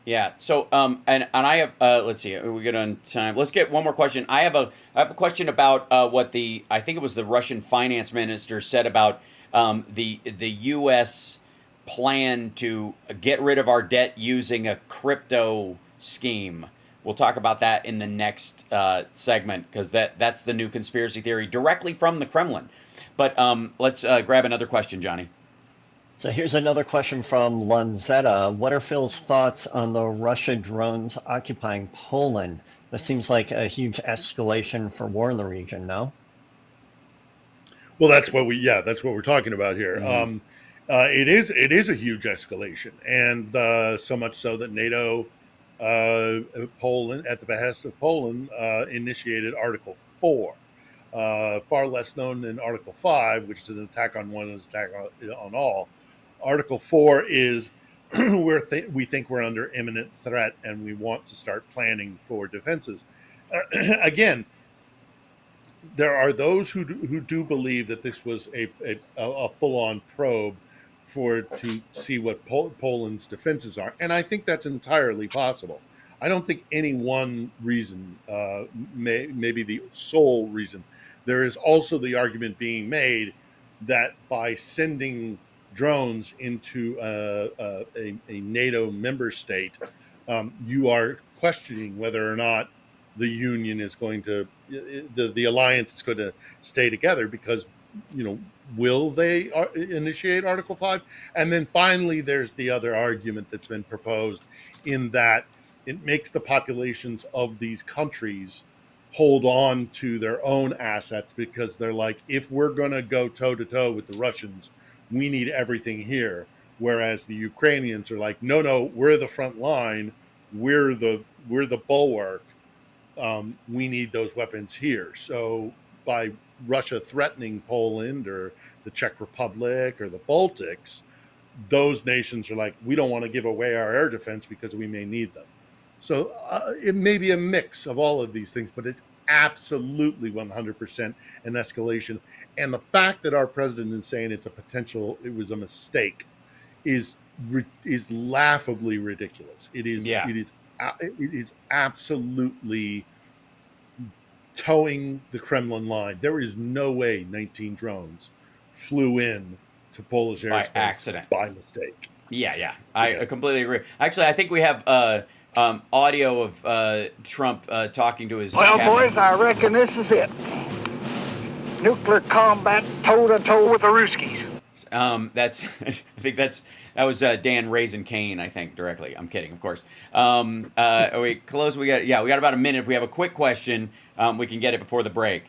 Yeah. So, and I have, let's see, we get on time. Let's get one more question. I have a question about what I think it was the Russian finance minister said about the U.S. plan to get rid of our debt using a crypto scheme. We'll talk about that in the next segment because that's the new conspiracy theory directly from the Kremlin. But let's grab another question, Johnny.
So here's another question from Lanzetta. What are Phil's thoughts on the Russia drones occupying Poland? That seems like a huge escalation for war in the region, no?
Well, that's what we're talking about here. Mm-hmm. It is a huge escalation, and so much so that NATO, Poland, at the behest of Poland, initiated Article 4. Far less known than Article 5, which is an attack on one and an attack on all. Article 4 is we think we're under imminent threat and we want to start planning for defenses. Again, there are those who do believe that this was a full-on probe to see what Poland's defenses are, and I think that's entirely possible. I don't think any one reason may be the sole reason. There is also the argument being made that by sending drones into a NATO member state, you are questioning whether or not the union is going to, the alliance is going to stay together because, will they initiate Article 5? And then finally, there's the other argument that's been proposed in that it makes the populations of these countries hold on to their own assets because they're like, if we're going to go toe-to-toe with the Russians, we need everything here. Whereas the Ukrainians are like, no, we're the front line. We're the bulwark. We need those weapons here. So by Russia threatening Poland or the Czech Republic or the Baltics, those nations are like, we don't want to give away our air defense because we may need them. So it may be a mix of all of these things, but it's absolutely 100% an escalation. And the fact that our president is saying it was a mistake is is laughably ridiculous. It is.
Yeah.
It is absolutely towing the Kremlin line. There is no way 19 drones flew in to Polish airspace
By accident.
by mistake.
Yeah. I completely agree. Actually, I think we have audio of Trump talking to his
Well,
cabinet.
boys, I reckon this is it. Nuclear combat toe-to-toe with the Ruskies.
That's I think that was Dan Raisin Kane, I think, directly. I'm kidding, of course. Are we close? We got about a minute. If we have a quick question, we can get it before the break.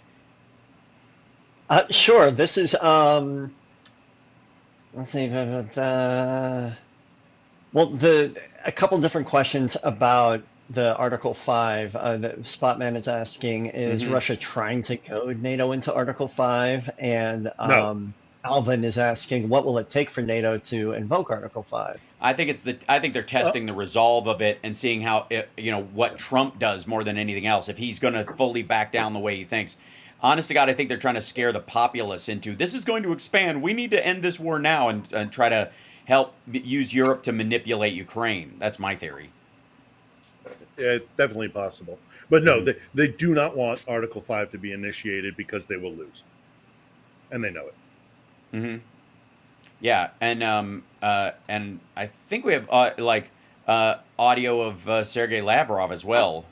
Sure. This is let's see. A couple different questions about the Article 5 that Spotman is asking, is Russia trying to goad NATO into Article 5? And
No.
Alvin is asking, what will it take for NATO to invoke Article 5?
I think they're testing the resolve of it and seeing how what Trump does more than anything else. If he's going to fully back down the way he thinks. Honest to God, I think they're trying to scare the populace into this is going to expand. We need to end this war now and try to help use Europe to manipulate Ukraine. That's my theory.
Definitely possible. But no, they do not want Article 5 to be initiated because they will lose. And they know it.
Mm-hmm. Yeah, and I think we have audio of Sergei Lavrov as well.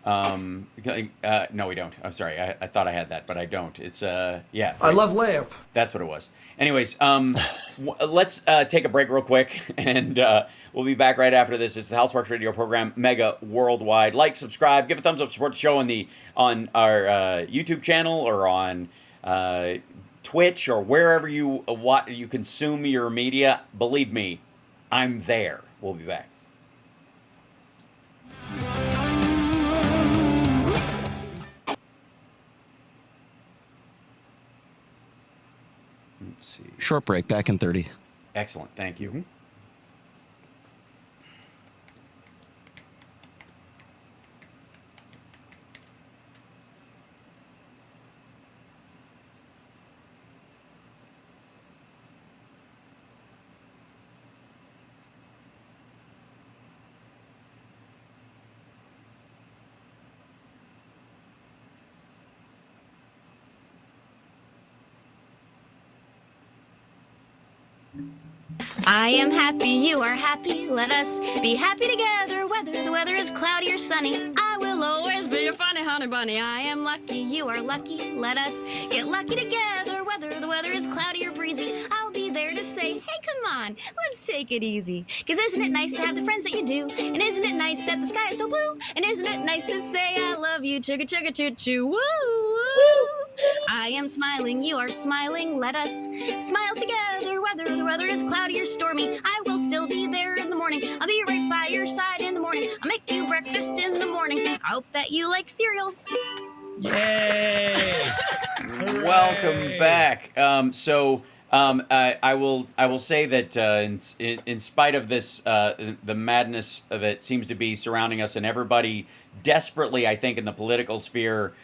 No, we don't. I'm sorry. I thought I had that, but I don't. It's yeah.
I love layup.
That's what it was. Anyways, let's take a break real quick, and we'll be back right after this. It's the House Sparks Radio program, Mega Worldwide. Like, subscribe, give a thumbs up, support the show on our YouTube channel or on Twitch or wherever you consume your media. Believe me, I'm there. We'll be back. Let's see.
Short break, back in 30.
Excellent. Thank you.
I am happy, you are happy, let us be happy together, whether the weather is cloudy or sunny. I will always be your funny honey bunny. I am lucky, you are lucky, let us get lucky together, whether the weather is cloudy or breezy. I'll be there to say, hey, come on, let's take it easy. 'Cause isn't it nice to have the friends that you do? And isn't it nice that the sky is so blue? And isn't it nice to say I love you, chugga chugga choo choo, woo woo. I am smiling, you are smiling, let us smile together, whether the weather is cloudy or stormy. I will still be there in the morning. I'll be right by your side in the morning. I'll make you breakfast in the morning. I hope that you like cereal.
Yay!
Welcome back. I will say that in spite of this, the madness that seems to be surrounding us, and everybody desperately, I think, in the political sphere,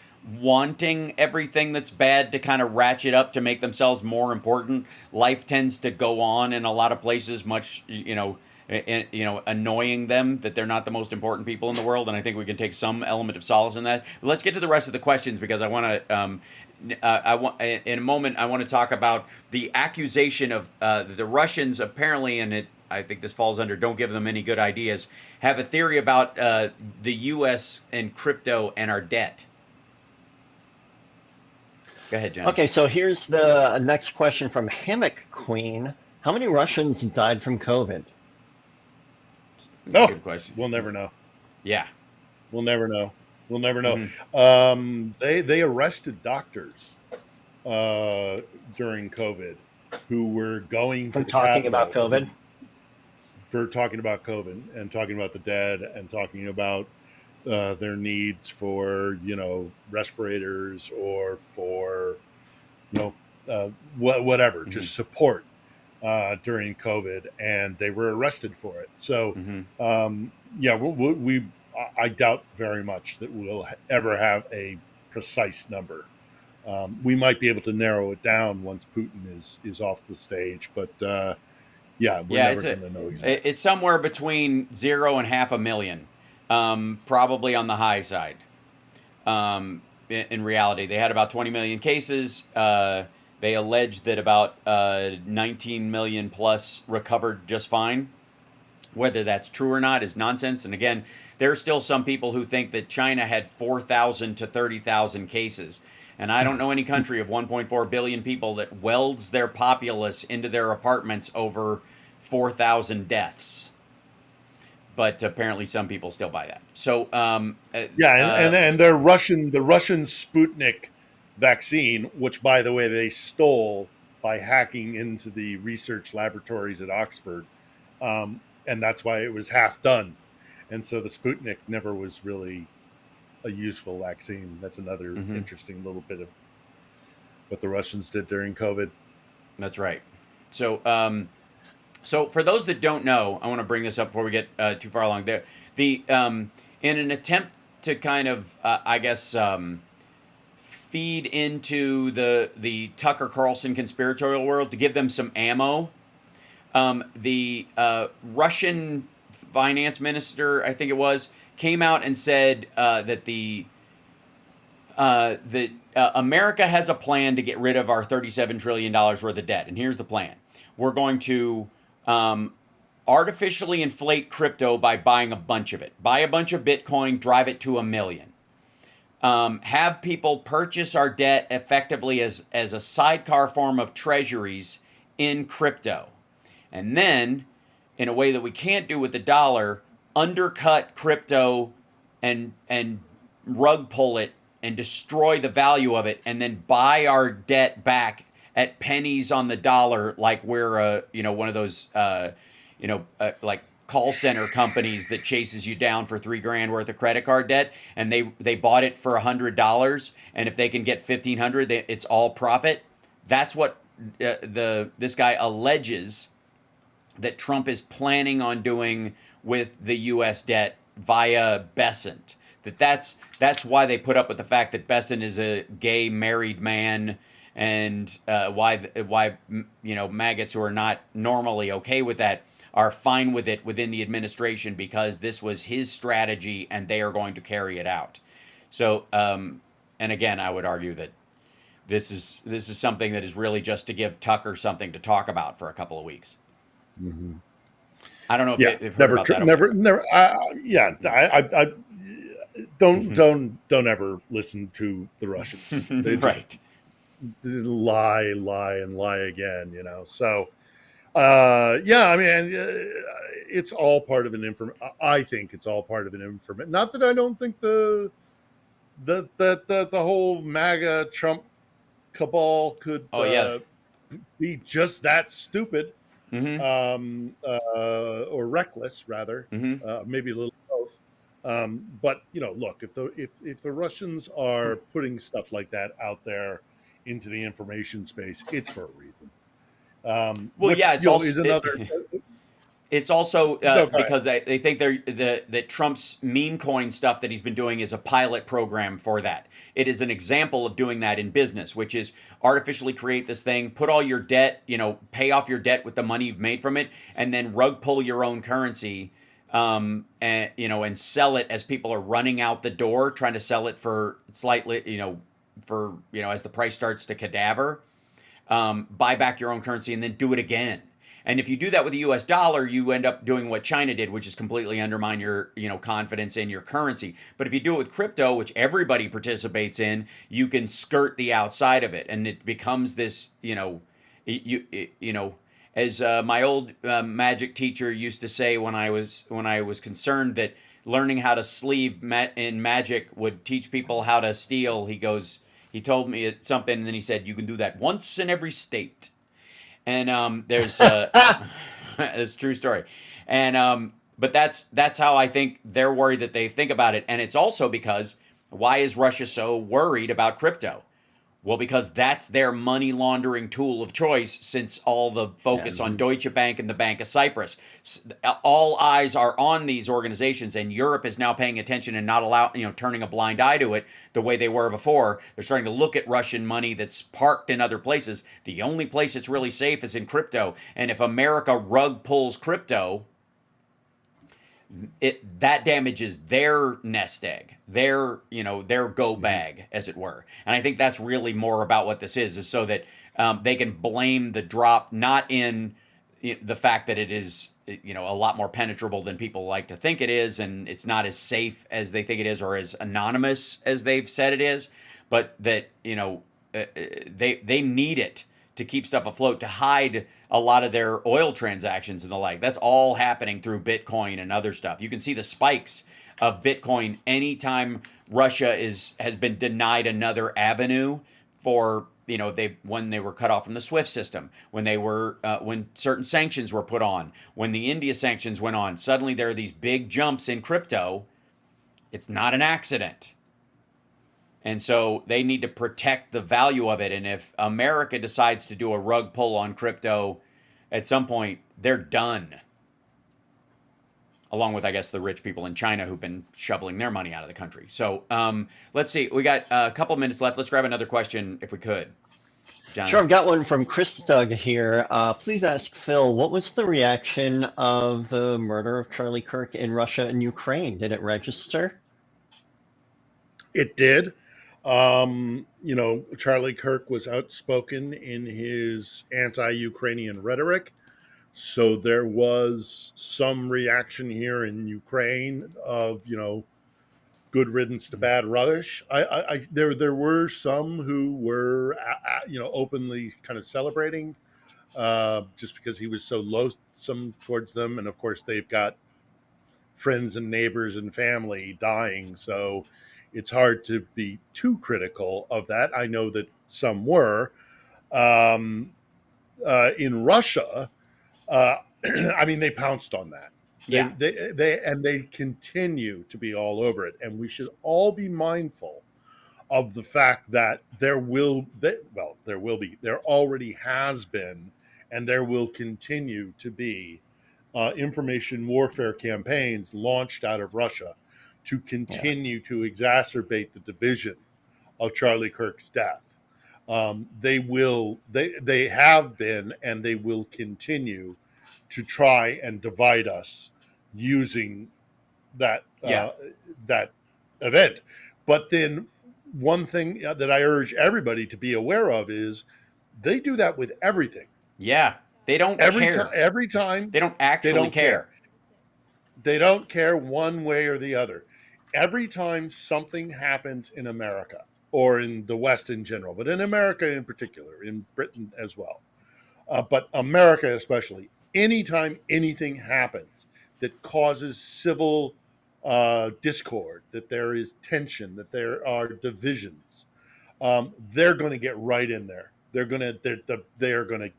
wanting everything that's bad to kind of ratchet up to make themselves more important. Life tends to go on in a lot of places, much annoying them that they're not the most important people in the world, and I think we can take some element of solace in that. But let's get to the rest of the questions, because I want to. In a moment, I want to talk about the accusation of the Russians apparently, and I think this falls under don't give them any good ideas, have a theory about the U.S. and crypto and our debt. Go ahead, John.
Okay, so here's the next question from Hammock Queen. How many Russians died from COVID?
Good question.
We'll never know.
Yeah.
We'll never know. We'll never know.
Mm-hmm.
They arrested doctors during COVID who were going to
talking about COVID?
For talking about COVID and talking about the dead and talking about their needs for, respirators or for, whatever, just support during COVID, and they were arrested for it. So, I doubt very much that we'll ever have a precise number. We might be able to narrow it down once Putin is off the stage, but Yeah, we're never going to know exactly.
It's somewhere between 0 and 500,000, probably on the high side. In reality, they had about 20 million cases. They alleged that about 19 million plus recovered just fine. Whether that's true or not is nonsense. And again, there are still some people who think that China had 4,000 to 30,000 cases. And I don't know any country of 1.4 billion people that welds their populace into their apartments over 4,000 deaths. But apparently some people still buy that. So
and the Russian Sputnik vaccine, which by the way they stole by hacking into the research laboratories at Oxford, and that's why it was half done. And so the Sputnik never was really a useful vaccine. That's another interesting little bit of what the Russians did during COVID.
That's right. So so for those that don't know, I want to bring this up before we get too far along. There, in an attempt to kind of, feed into the Tucker Carlson conspiratorial world, to give them some ammo, the Russian finance minister, I think it was, came out and said that America has a plan to get rid of our $37 trillion worth of debt. And here's the plan. We're going to artificially inflate crypto by buying a bunch of it. Buy a bunch of Bitcoin, drive it to 1 million. Have people purchase our debt effectively as a sidecar form of treasuries in crypto. And then, in a way that we can't do with the dollar, undercut crypto and rug pull it and destroy the value of it, and then buy our debt back at pennies on the dollar, like we're one of those like call center companies that chases you down for $3,000 worth of credit card debt, and they bought it for $100, and if they can get $1,500, it's all profit. That's what this guy alleges that Trump is planning on doing with the U.S. debt via Besant. That's why they put up with the fact that Besant is a gay married man, and why maggots who are not normally okay with that are fine with it within the administration, because this was his strategy and they are going to carry it out. So, and again, I would argue that this is something that is really just to give Tucker something to talk about for a couple of weeks.
Mm-hmm.
I don't know if you've heard about that.
Never. I don't ever listen to the Russians. They just
right.
lie again. So. I mean, it's all part of an I think it's all part of an information. Not that I don't think the whole MAGA Trump cabal could be just that stupid, or reckless rather, maybe a little both. But look, if the Russians are putting stuff like that out there into the information space, it's for a reason.
It's also because they think that Trump's meme coin stuff that he's been doing is a pilot program for that. It is an example of doing that in business, which is artificially create this thing, put all your debt, pay off your debt with the money you've made from it, and then rug pull your own currency, and sell it as people are running out the door, trying to sell it for slightly, as the price starts to cadaver. Buy back your own currency and then do it again. And if you do that with the US dollar, you end up doing what China did, which is completely undermine your, confidence in your currency. But if you do it with crypto, which everybody participates in, you can skirt the outside of it. And it becomes this, as my old magic teacher used to say when I was concerned that learning how to sleeve in magic would teach people how to steal. He told me something, and then he said, "You can do that once in every state." And there's it's a true story. And but that's how I think they're worried that they think about it. And it's also because, why is Russia so worried about crypto? Well, because that's their money laundering tool of choice since all the focus on Deutsche Bank and the Bank of Cyprus. All eyes are on these organizations, and Europe is now paying attention and not turning a blind eye to it the way they were before. They're starting to look at Russian money that's parked in other places. The only place it's really safe is in crypto. And if America rug pulls crypto, that damages their nest egg, their go bag, as it were. And I think that's really more about what this is so that they can blame the drop not in the fact that it is a lot more penetrable than people like to think it is, and it's not as safe as they think it is or as anonymous as they've said it is, but that they need it to keep stuff afloat, to hide a lot of their oil transactions and the like. That's all happening through Bitcoin and other stuff. You can see the spikes of Bitcoin anytime Russia has been denied another avenue for, when they were cut off from the SWIFT system, when certain sanctions were put on, when the India sanctions went on, suddenly there are these big jumps in crypto. It's not an accident. And so they need to protect the value of it. And if America decides to do a rug pull on crypto, at some point, they're done. Along with, I guess, the rich people in China who've been shoveling their money out of the country. So let's see. We got a couple minutes left. Let's grab another question if we could. John.
Sure, I've got one from Chris Doug here. Please ask Phil, what was the reaction of the murder of Charlie Kirk in Russia and Ukraine? Did it register?
It did. Charlie Kirk was outspoken in his anti-Ukrainian rhetoric. So there was some reaction here in Ukraine of, good riddance to bad rubbish. There were some who were, openly kind of celebrating just because he was so loathsome towards them. And of course, they've got friends and neighbors and family dying. So it's hard to be too critical of that. I know that some were. In Russia, they pounced on that.
Yeah.
They continue to be all over it. And we should all be mindful of the fact that there already has been, and there will continue to be information warfare campaigns launched out of Russia to continue to exacerbate the division of Charlie Kirk's death. They have been, and they will continue to try and divide us using that event. But then one thing that I urge everybody to be aware of is they do that with everything.
Yeah, they don't care.
Every time.
They don't actually care.
They don't care one way or the other. Every time something happens in America, or in the West in general, but in America in particular, in Britain as well, but America especially, anytime anything happens that causes civil discord, that there is tension, that there are divisions, they're going to get right in there. They are going to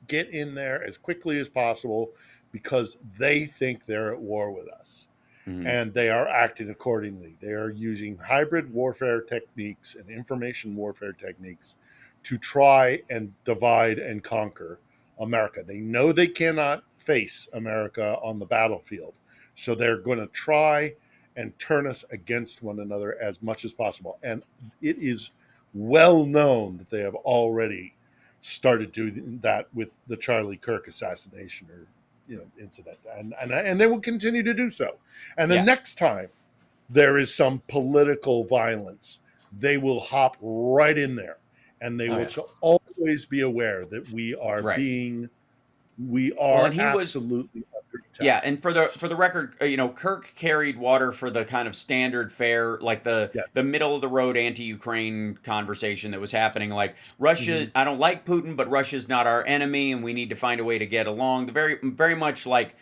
get in there as quickly as possible because they think they're at war with us. Mm-hmm. And they are acting accordingly. They are using hybrid warfare techniques and information warfare techniques to try and divide and conquer America. They know they cannot face America on the battlefield. So they're going to try and turn us against one another as much as possible. And it is well known that they have already started doing that with the Charlie Kirk assassination or incident, and they will continue to do so. And the next time there is some political violence, they will hop right in there, and they will always be aware that we are absolutely under attack.
Yeah, and for the record, Kirk carried water for the kind of standard fare, like the middle of the road anti-Ukraine conversation that was happening. Like Russia, I don't like Putin, but Russia's not our enemy, and we need to find a way to get along. The very much like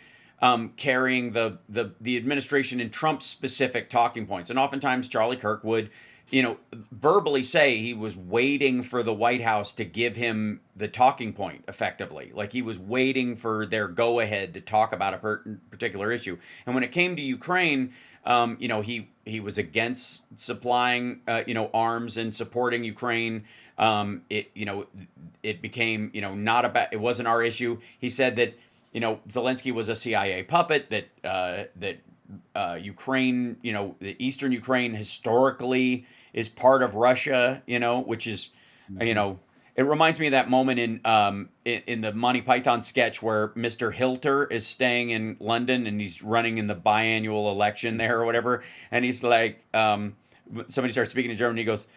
carrying the administration in Trump's specific talking points, and oftentimes Charlie Kirk would verbally say he was waiting for the White House to give him the talking point effectively. Like he was waiting for their go-ahead to talk about a particular issue. And when it came to Ukraine, he was against supplying arms and supporting Ukraine. It became not about, it wasn't our issue. He said that Zelensky was a CIA puppet, that Ukraine, the eastern Ukraine historically is part of Russia, which is, it reminds me of that moment in the Monty Python sketch where Mr. Hilter is staying in London and he's running in the biannual election there or whatever. And he's like, somebody starts speaking in German. He goes,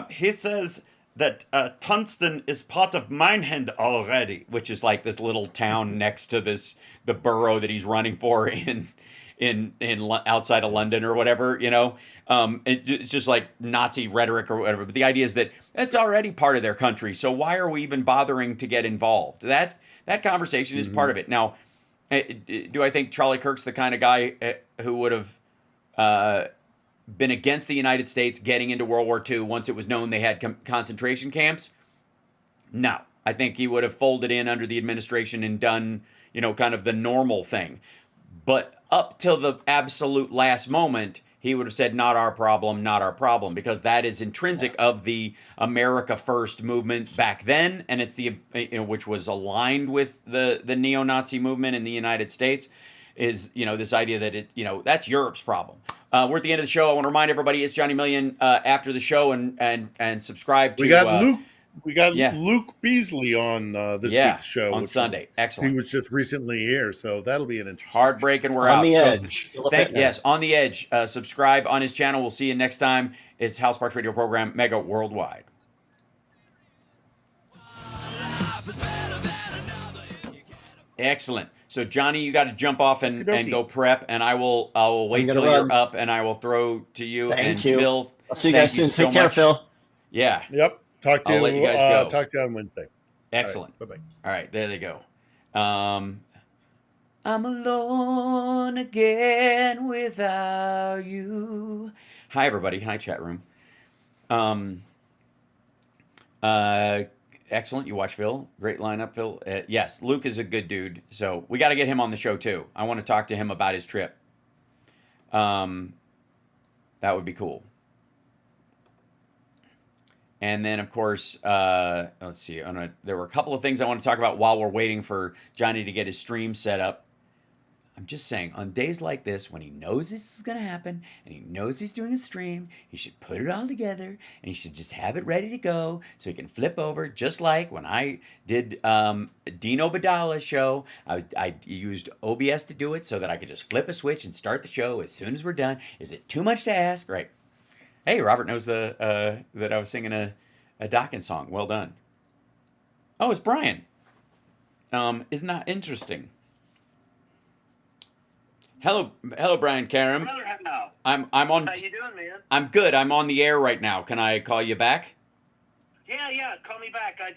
he says that Tungsten is part of Meinhand already, which is like this little town next to the borough that he's running for in outside of London or whatever, it's just like Nazi rhetoric or whatever. But the idea is that it's already part of their country. So why are we even bothering to get involved? That conversation is part of it. Now, do I think Charlie Kirk's the kind of guy who would have been against the United States getting into World War II once it was known they had concentration camps? No. I think he would have folded in under the administration and done, kind of the normal thing. But up till the absolute last moment, he would have said, not our problem, because that is intrinsic of the America First movement back then, and it's the which was aligned with the neo-Nazi movement in the United States, is this idea that that's Europe's problem. We're at the end of the show. I want to remind everybody it's Johnny Million after the show, and subscribe to.
We got Luke Beasley on this week's show
on Sunday. Excellent.
He was just recently here, so that'll be an interesting.
Heartbreaking. We're
on
out.
The edge.
Yes, on the edge. Subscribe on his channel. We'll see you next time. It's Hal Sparks Radio Program Mega Worldwide. Excellent. So Johnny, you got to jump off and go prep, and I will wait till you're up, and I will throw to you.
Thank you.
Phil,
I'll see you guys soon. Take care, Phil.
Yeah.
Yep. Talk to you.
Let you guys go.
Talk to you on Wednesday.
Excellent.
All right, bye-bye.
All right, there they go. I'm alone again without you. Hi, everybody. Hi, chat room. Excellent. You watch Phil. Great lineup, Phil. Yes, Luke is a good dude. So we got to get him on the show, too. I want to talk to him about his trip. That would be cool. And then, of course, let's see. There were a couple of things I want to talk about while we're waiting for Johnny to get his stream set up. I'm just saying, on days like this, when he knows this is going to happen, and he knows he's doing a stream, he should put it all together, and he should just have it ready to go so he can flip over, just like when I did Dino Badala's show. I used OBS to do it so that I could just flip a switch and start the show as soon as we're done. Is it too much to ask? Right. Hey, Robert knows that I was singing a Dawkins song. Well done. Oh, it's Brian. Isn't that interesting? Hello, Brian Karam. I'm on.
How you doing, man?
I'm good. I'm on the air right now. Can I call you back?
Yeah. Call me back. I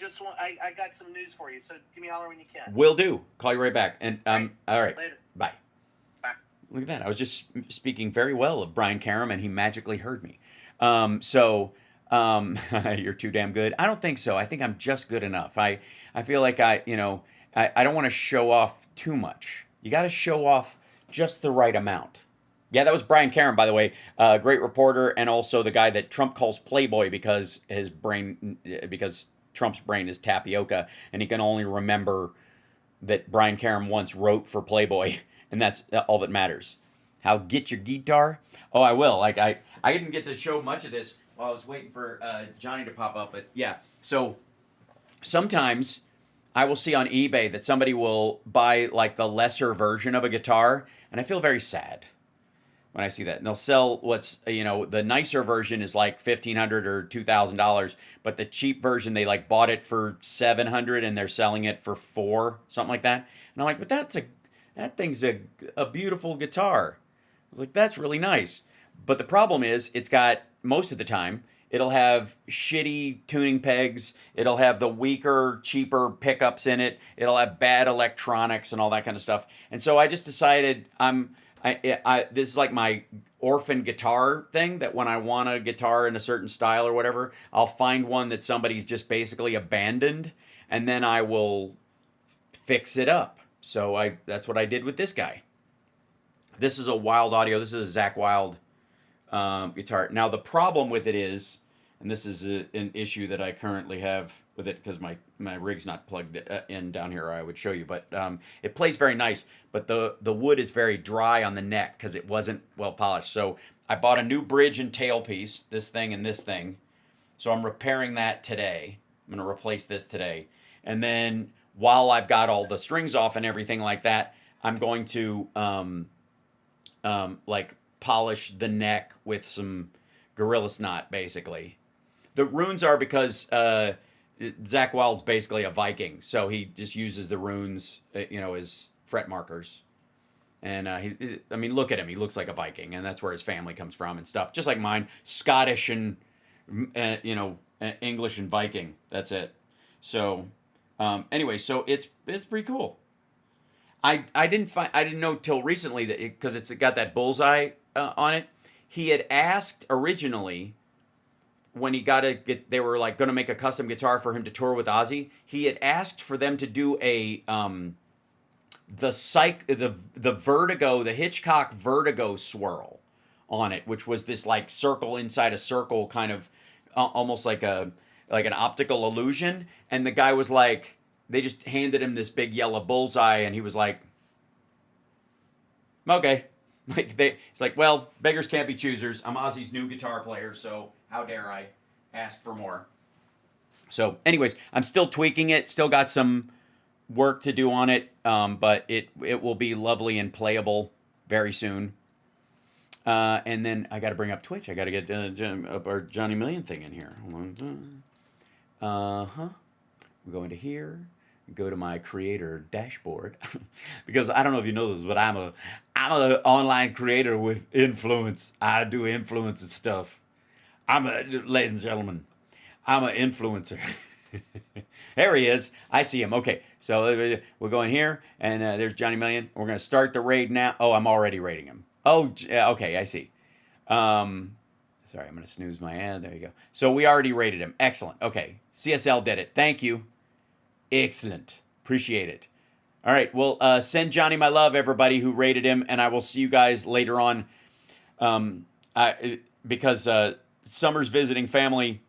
got some news for you. So give me a holler when you can.
Will do. Call you right back. And all right.
Later.
Bye.
Bye.
Look at that. I was just speaking very well of Brian Karam, and he magically heard me. You're too damn good. I don't think so. I think I'm just good enough. I feel like I don't want to show off too much. You got to show off just the right amount. Yeah, that was Brian Karam, by the way, great reporter, and also the guy that Trump calls Playboy because Trump's brain is tapioca, and he can only remember that Brian Karam once wrote for Playboy, and that's all that matters. How get your guitar? Oh, I will. Like I didn't get to show much of this while I was waiting for Johnny to pop up, but yeah. So sometimes I will see on eBay that somebody will buy like the lesser version of a guitar, and I feel very sad when I see that. And they'll sell what's, the nicer version is like $1,500 or $2,000, but the cheap version, they like bought it for $700 and they're selling it for $400, something like that. And I'm like, but that thing's a beautiful guitar. I was like, that's really nice. But the problem is it's got, most of the time, it'll have shitty tuning pegs. It'll have the weaker, cheaper pickups in it. It'll have bad electronics and all that kind of stuff. And so I just decided this is like my orphan guitar thing, that when I want a guitar in a certain style or whatever, I'll find one that somebody's just basically abandoned, and then I will fix it up. So that's what I did with this guy. This is a Wild Audio. This is a Zakk Wylde guitar. Now, the problem with it is, and this is an issue that I currently have with it because my rig's not plugged in down here, or I would show you, but it plays very nice, but the wood is very dry on the neck because it wasn't well polished. So I bought a new bridge and tailpiece, this thing and this thing. So I'm repairing that today. I'm going to replace this today. And then while I've got all the strings off and everything like that, I'm going to like polish the neck with some Gorilla Snot, basically. The runes are because Zakk Wylde's basically a Viking, so he just uses the runes, as fret markers. And I mean, look at him; he looks like a Viking, and that's where his family comes from and stuff. Just like mine, Scottish and English and Viking. That's it. So anyway, so it's pretty cool. I didn't know till recently that because it's got that bullseye on it. He had asked originally when he got they were like going to make a custom guitar for him to tour with Ozzy. He had asked for them to do a the Vertigo, the Hitchcock Vertigo swirl on it, which was this like circle inside a circle, kind of almost like an optical illusion. And the guy was like, they just handed him this big yellow bullseye, and he was like, okay. It's like, well, beggars can't be choosers. I'm Ozzy's new guitar player, so how dare I ask for more? So, anyways, I'm still tweaking it. Still got some work to do on it, but it will be lovely and playable very soon. And then I got to bring up Twitch. I got to get our Johnny Million thing in here. We go into here. Go to my creator dashboard because I don't know if you know this, but I'm an online creator with influence. I do influence and stuff. Ladies and gentlemen, I'm an influencer. There he is. I see him. Okay, so we're going here, and there's Johnny Million. We're going to start the raid now. Oh, I'm already raiding him. Oh, okay, I see. Sorry, I'm going to snooze my ad. There you go. So we already raided him. Excellent. Okay, CSL did it. Thank you. Excellent. Appreciate it. All right. Well, send Johnny my love, everybody who rated him, and I will see you guys later on. Because Summer's visiting family,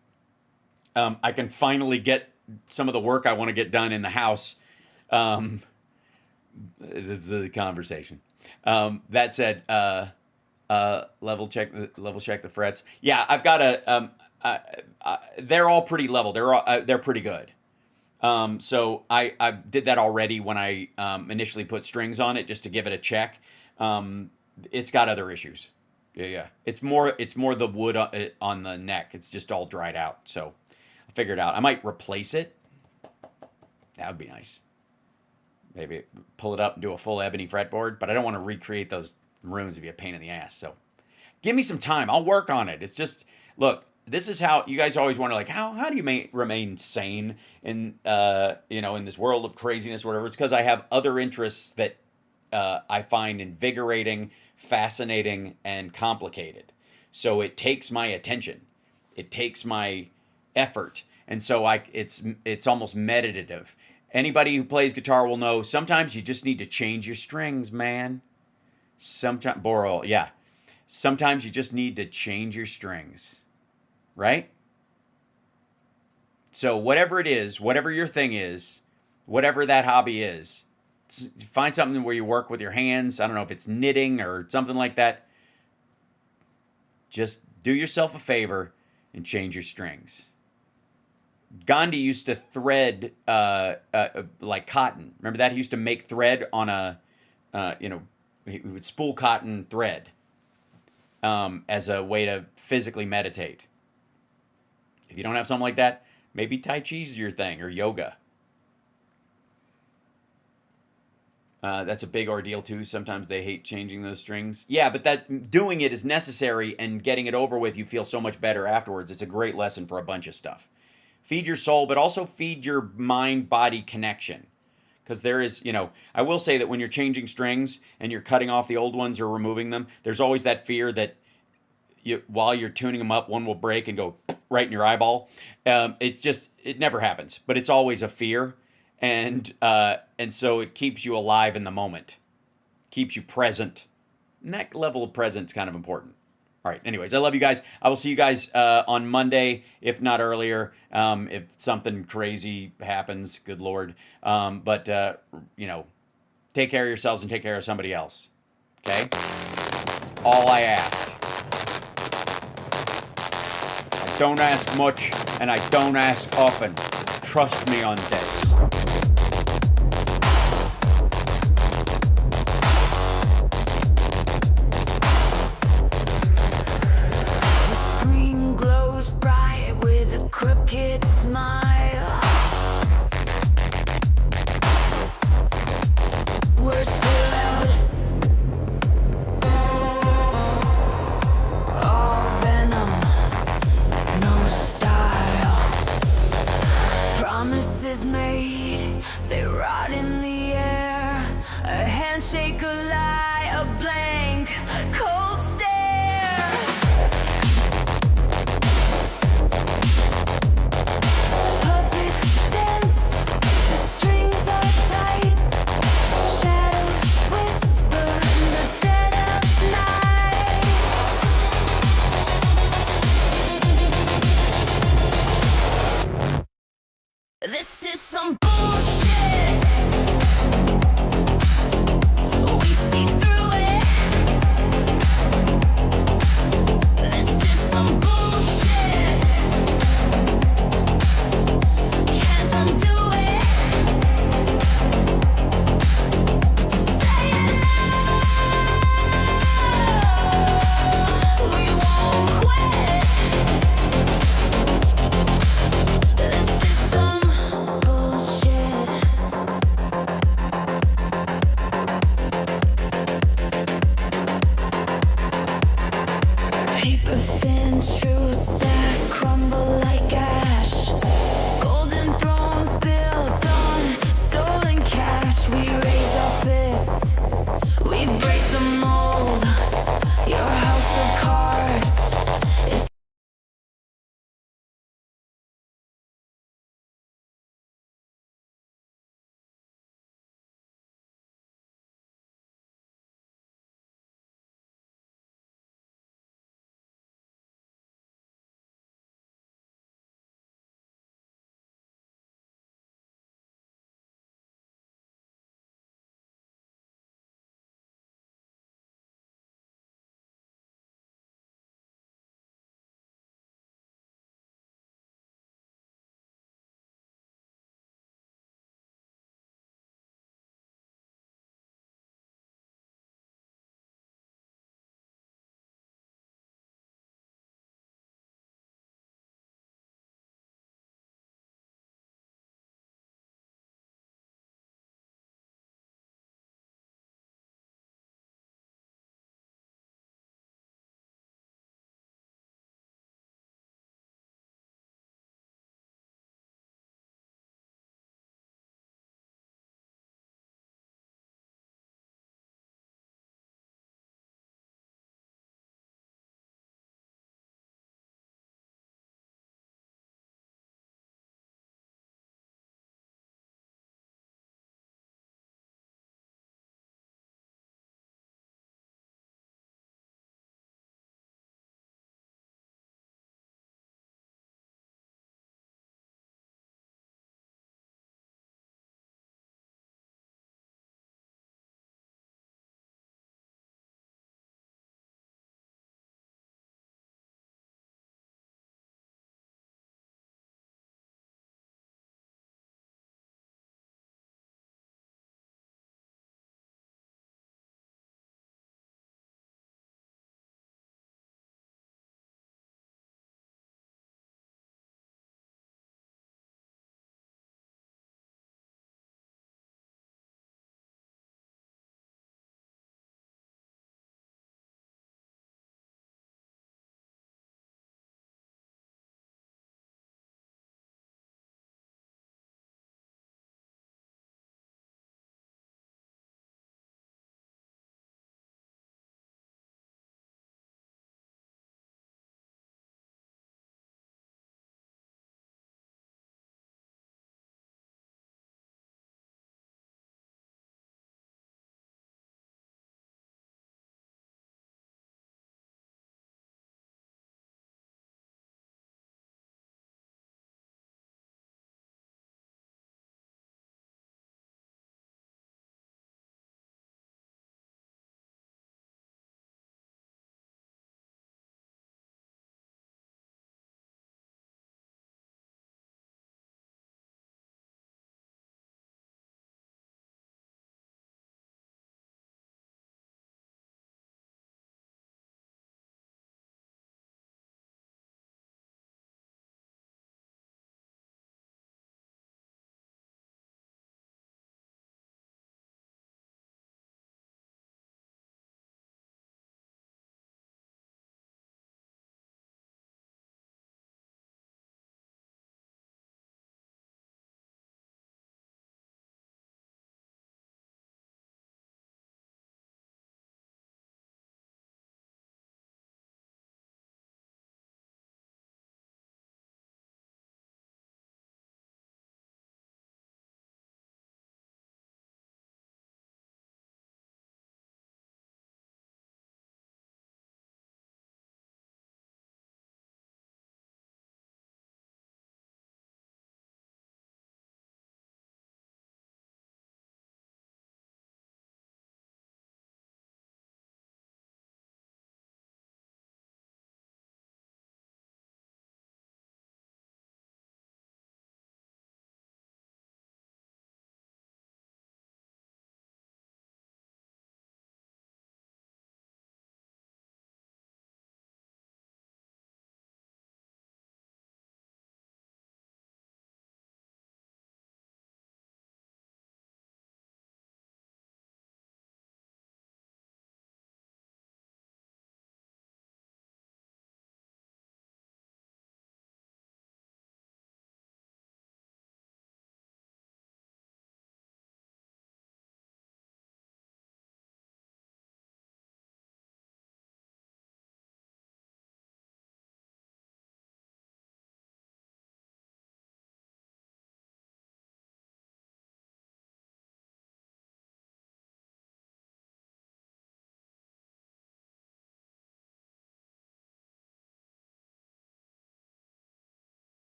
I can finally get some of the work I want to get done in the house. It's a conversation. That said, level check the frets. Yeah, I've got they're all pretty level. They're pretty good. So I did that already when I initially put strings on it just to give it a check. It's got other issues. Yeah. It's more the wood on the neck. It's just all dried out. So I figured out I might replace it. That would be nice. Maybe pull it up and do a full ebony fretboard, but I don't want to recreate those runes. It'd be a pain in the ass. So give me some time. I'll work on it. It's just, look, this is how you guys always wonder, like, how do you remain sane in in this world of craziness or whatever? It's because I have other interests that I find invigorating, fascinating, and complicated. So it takes my attention, it takes my effort, and so it's almost meditative. Anybody who plays guitar will know sometimes you just need to change your strings, man. Sometimes Boral, yeah. Sometimes you just need to change your strings. Right? So whatever it is, whatever your thing is, whatever that hobby is, find something where you work with your hands. I don't know if it's knitting or something like that. Just do yourself a favor and change your strings. Gandhi used to thread like cotton. Remember that? He used to make thread on he would spool cotton thread as a way to physically meditate. If you don't have something like that, maybe Tai Chi is your thing, or yoga. That's a big ordeal too. Sometimes they hate changing those strings. Yeah, but doing it is necessary, and getting it over with, you feel so much better afterwards. It's a great lesson for a bunch of stuff. Feed your soul, but also feed your mind-body connection. Because there is, I will say that when you're changing strings and you're cutting off the old ones or removing them, there's always that fear that while you're tuning them up, one will break and go right in your eyeball. It never happens, but it's always a fear. And so it keeps you alive in the moment, keeps you present. And that level of presence kind of important. All right. Anyways, I love you guys. I will see you guys on Monday, if not earlier, if something crazy happens. Good Lord. But take care of yourselves and take care of somebody else. Okay? That's all I ask. I don't ask much, and I don't ask often. Trust me on this.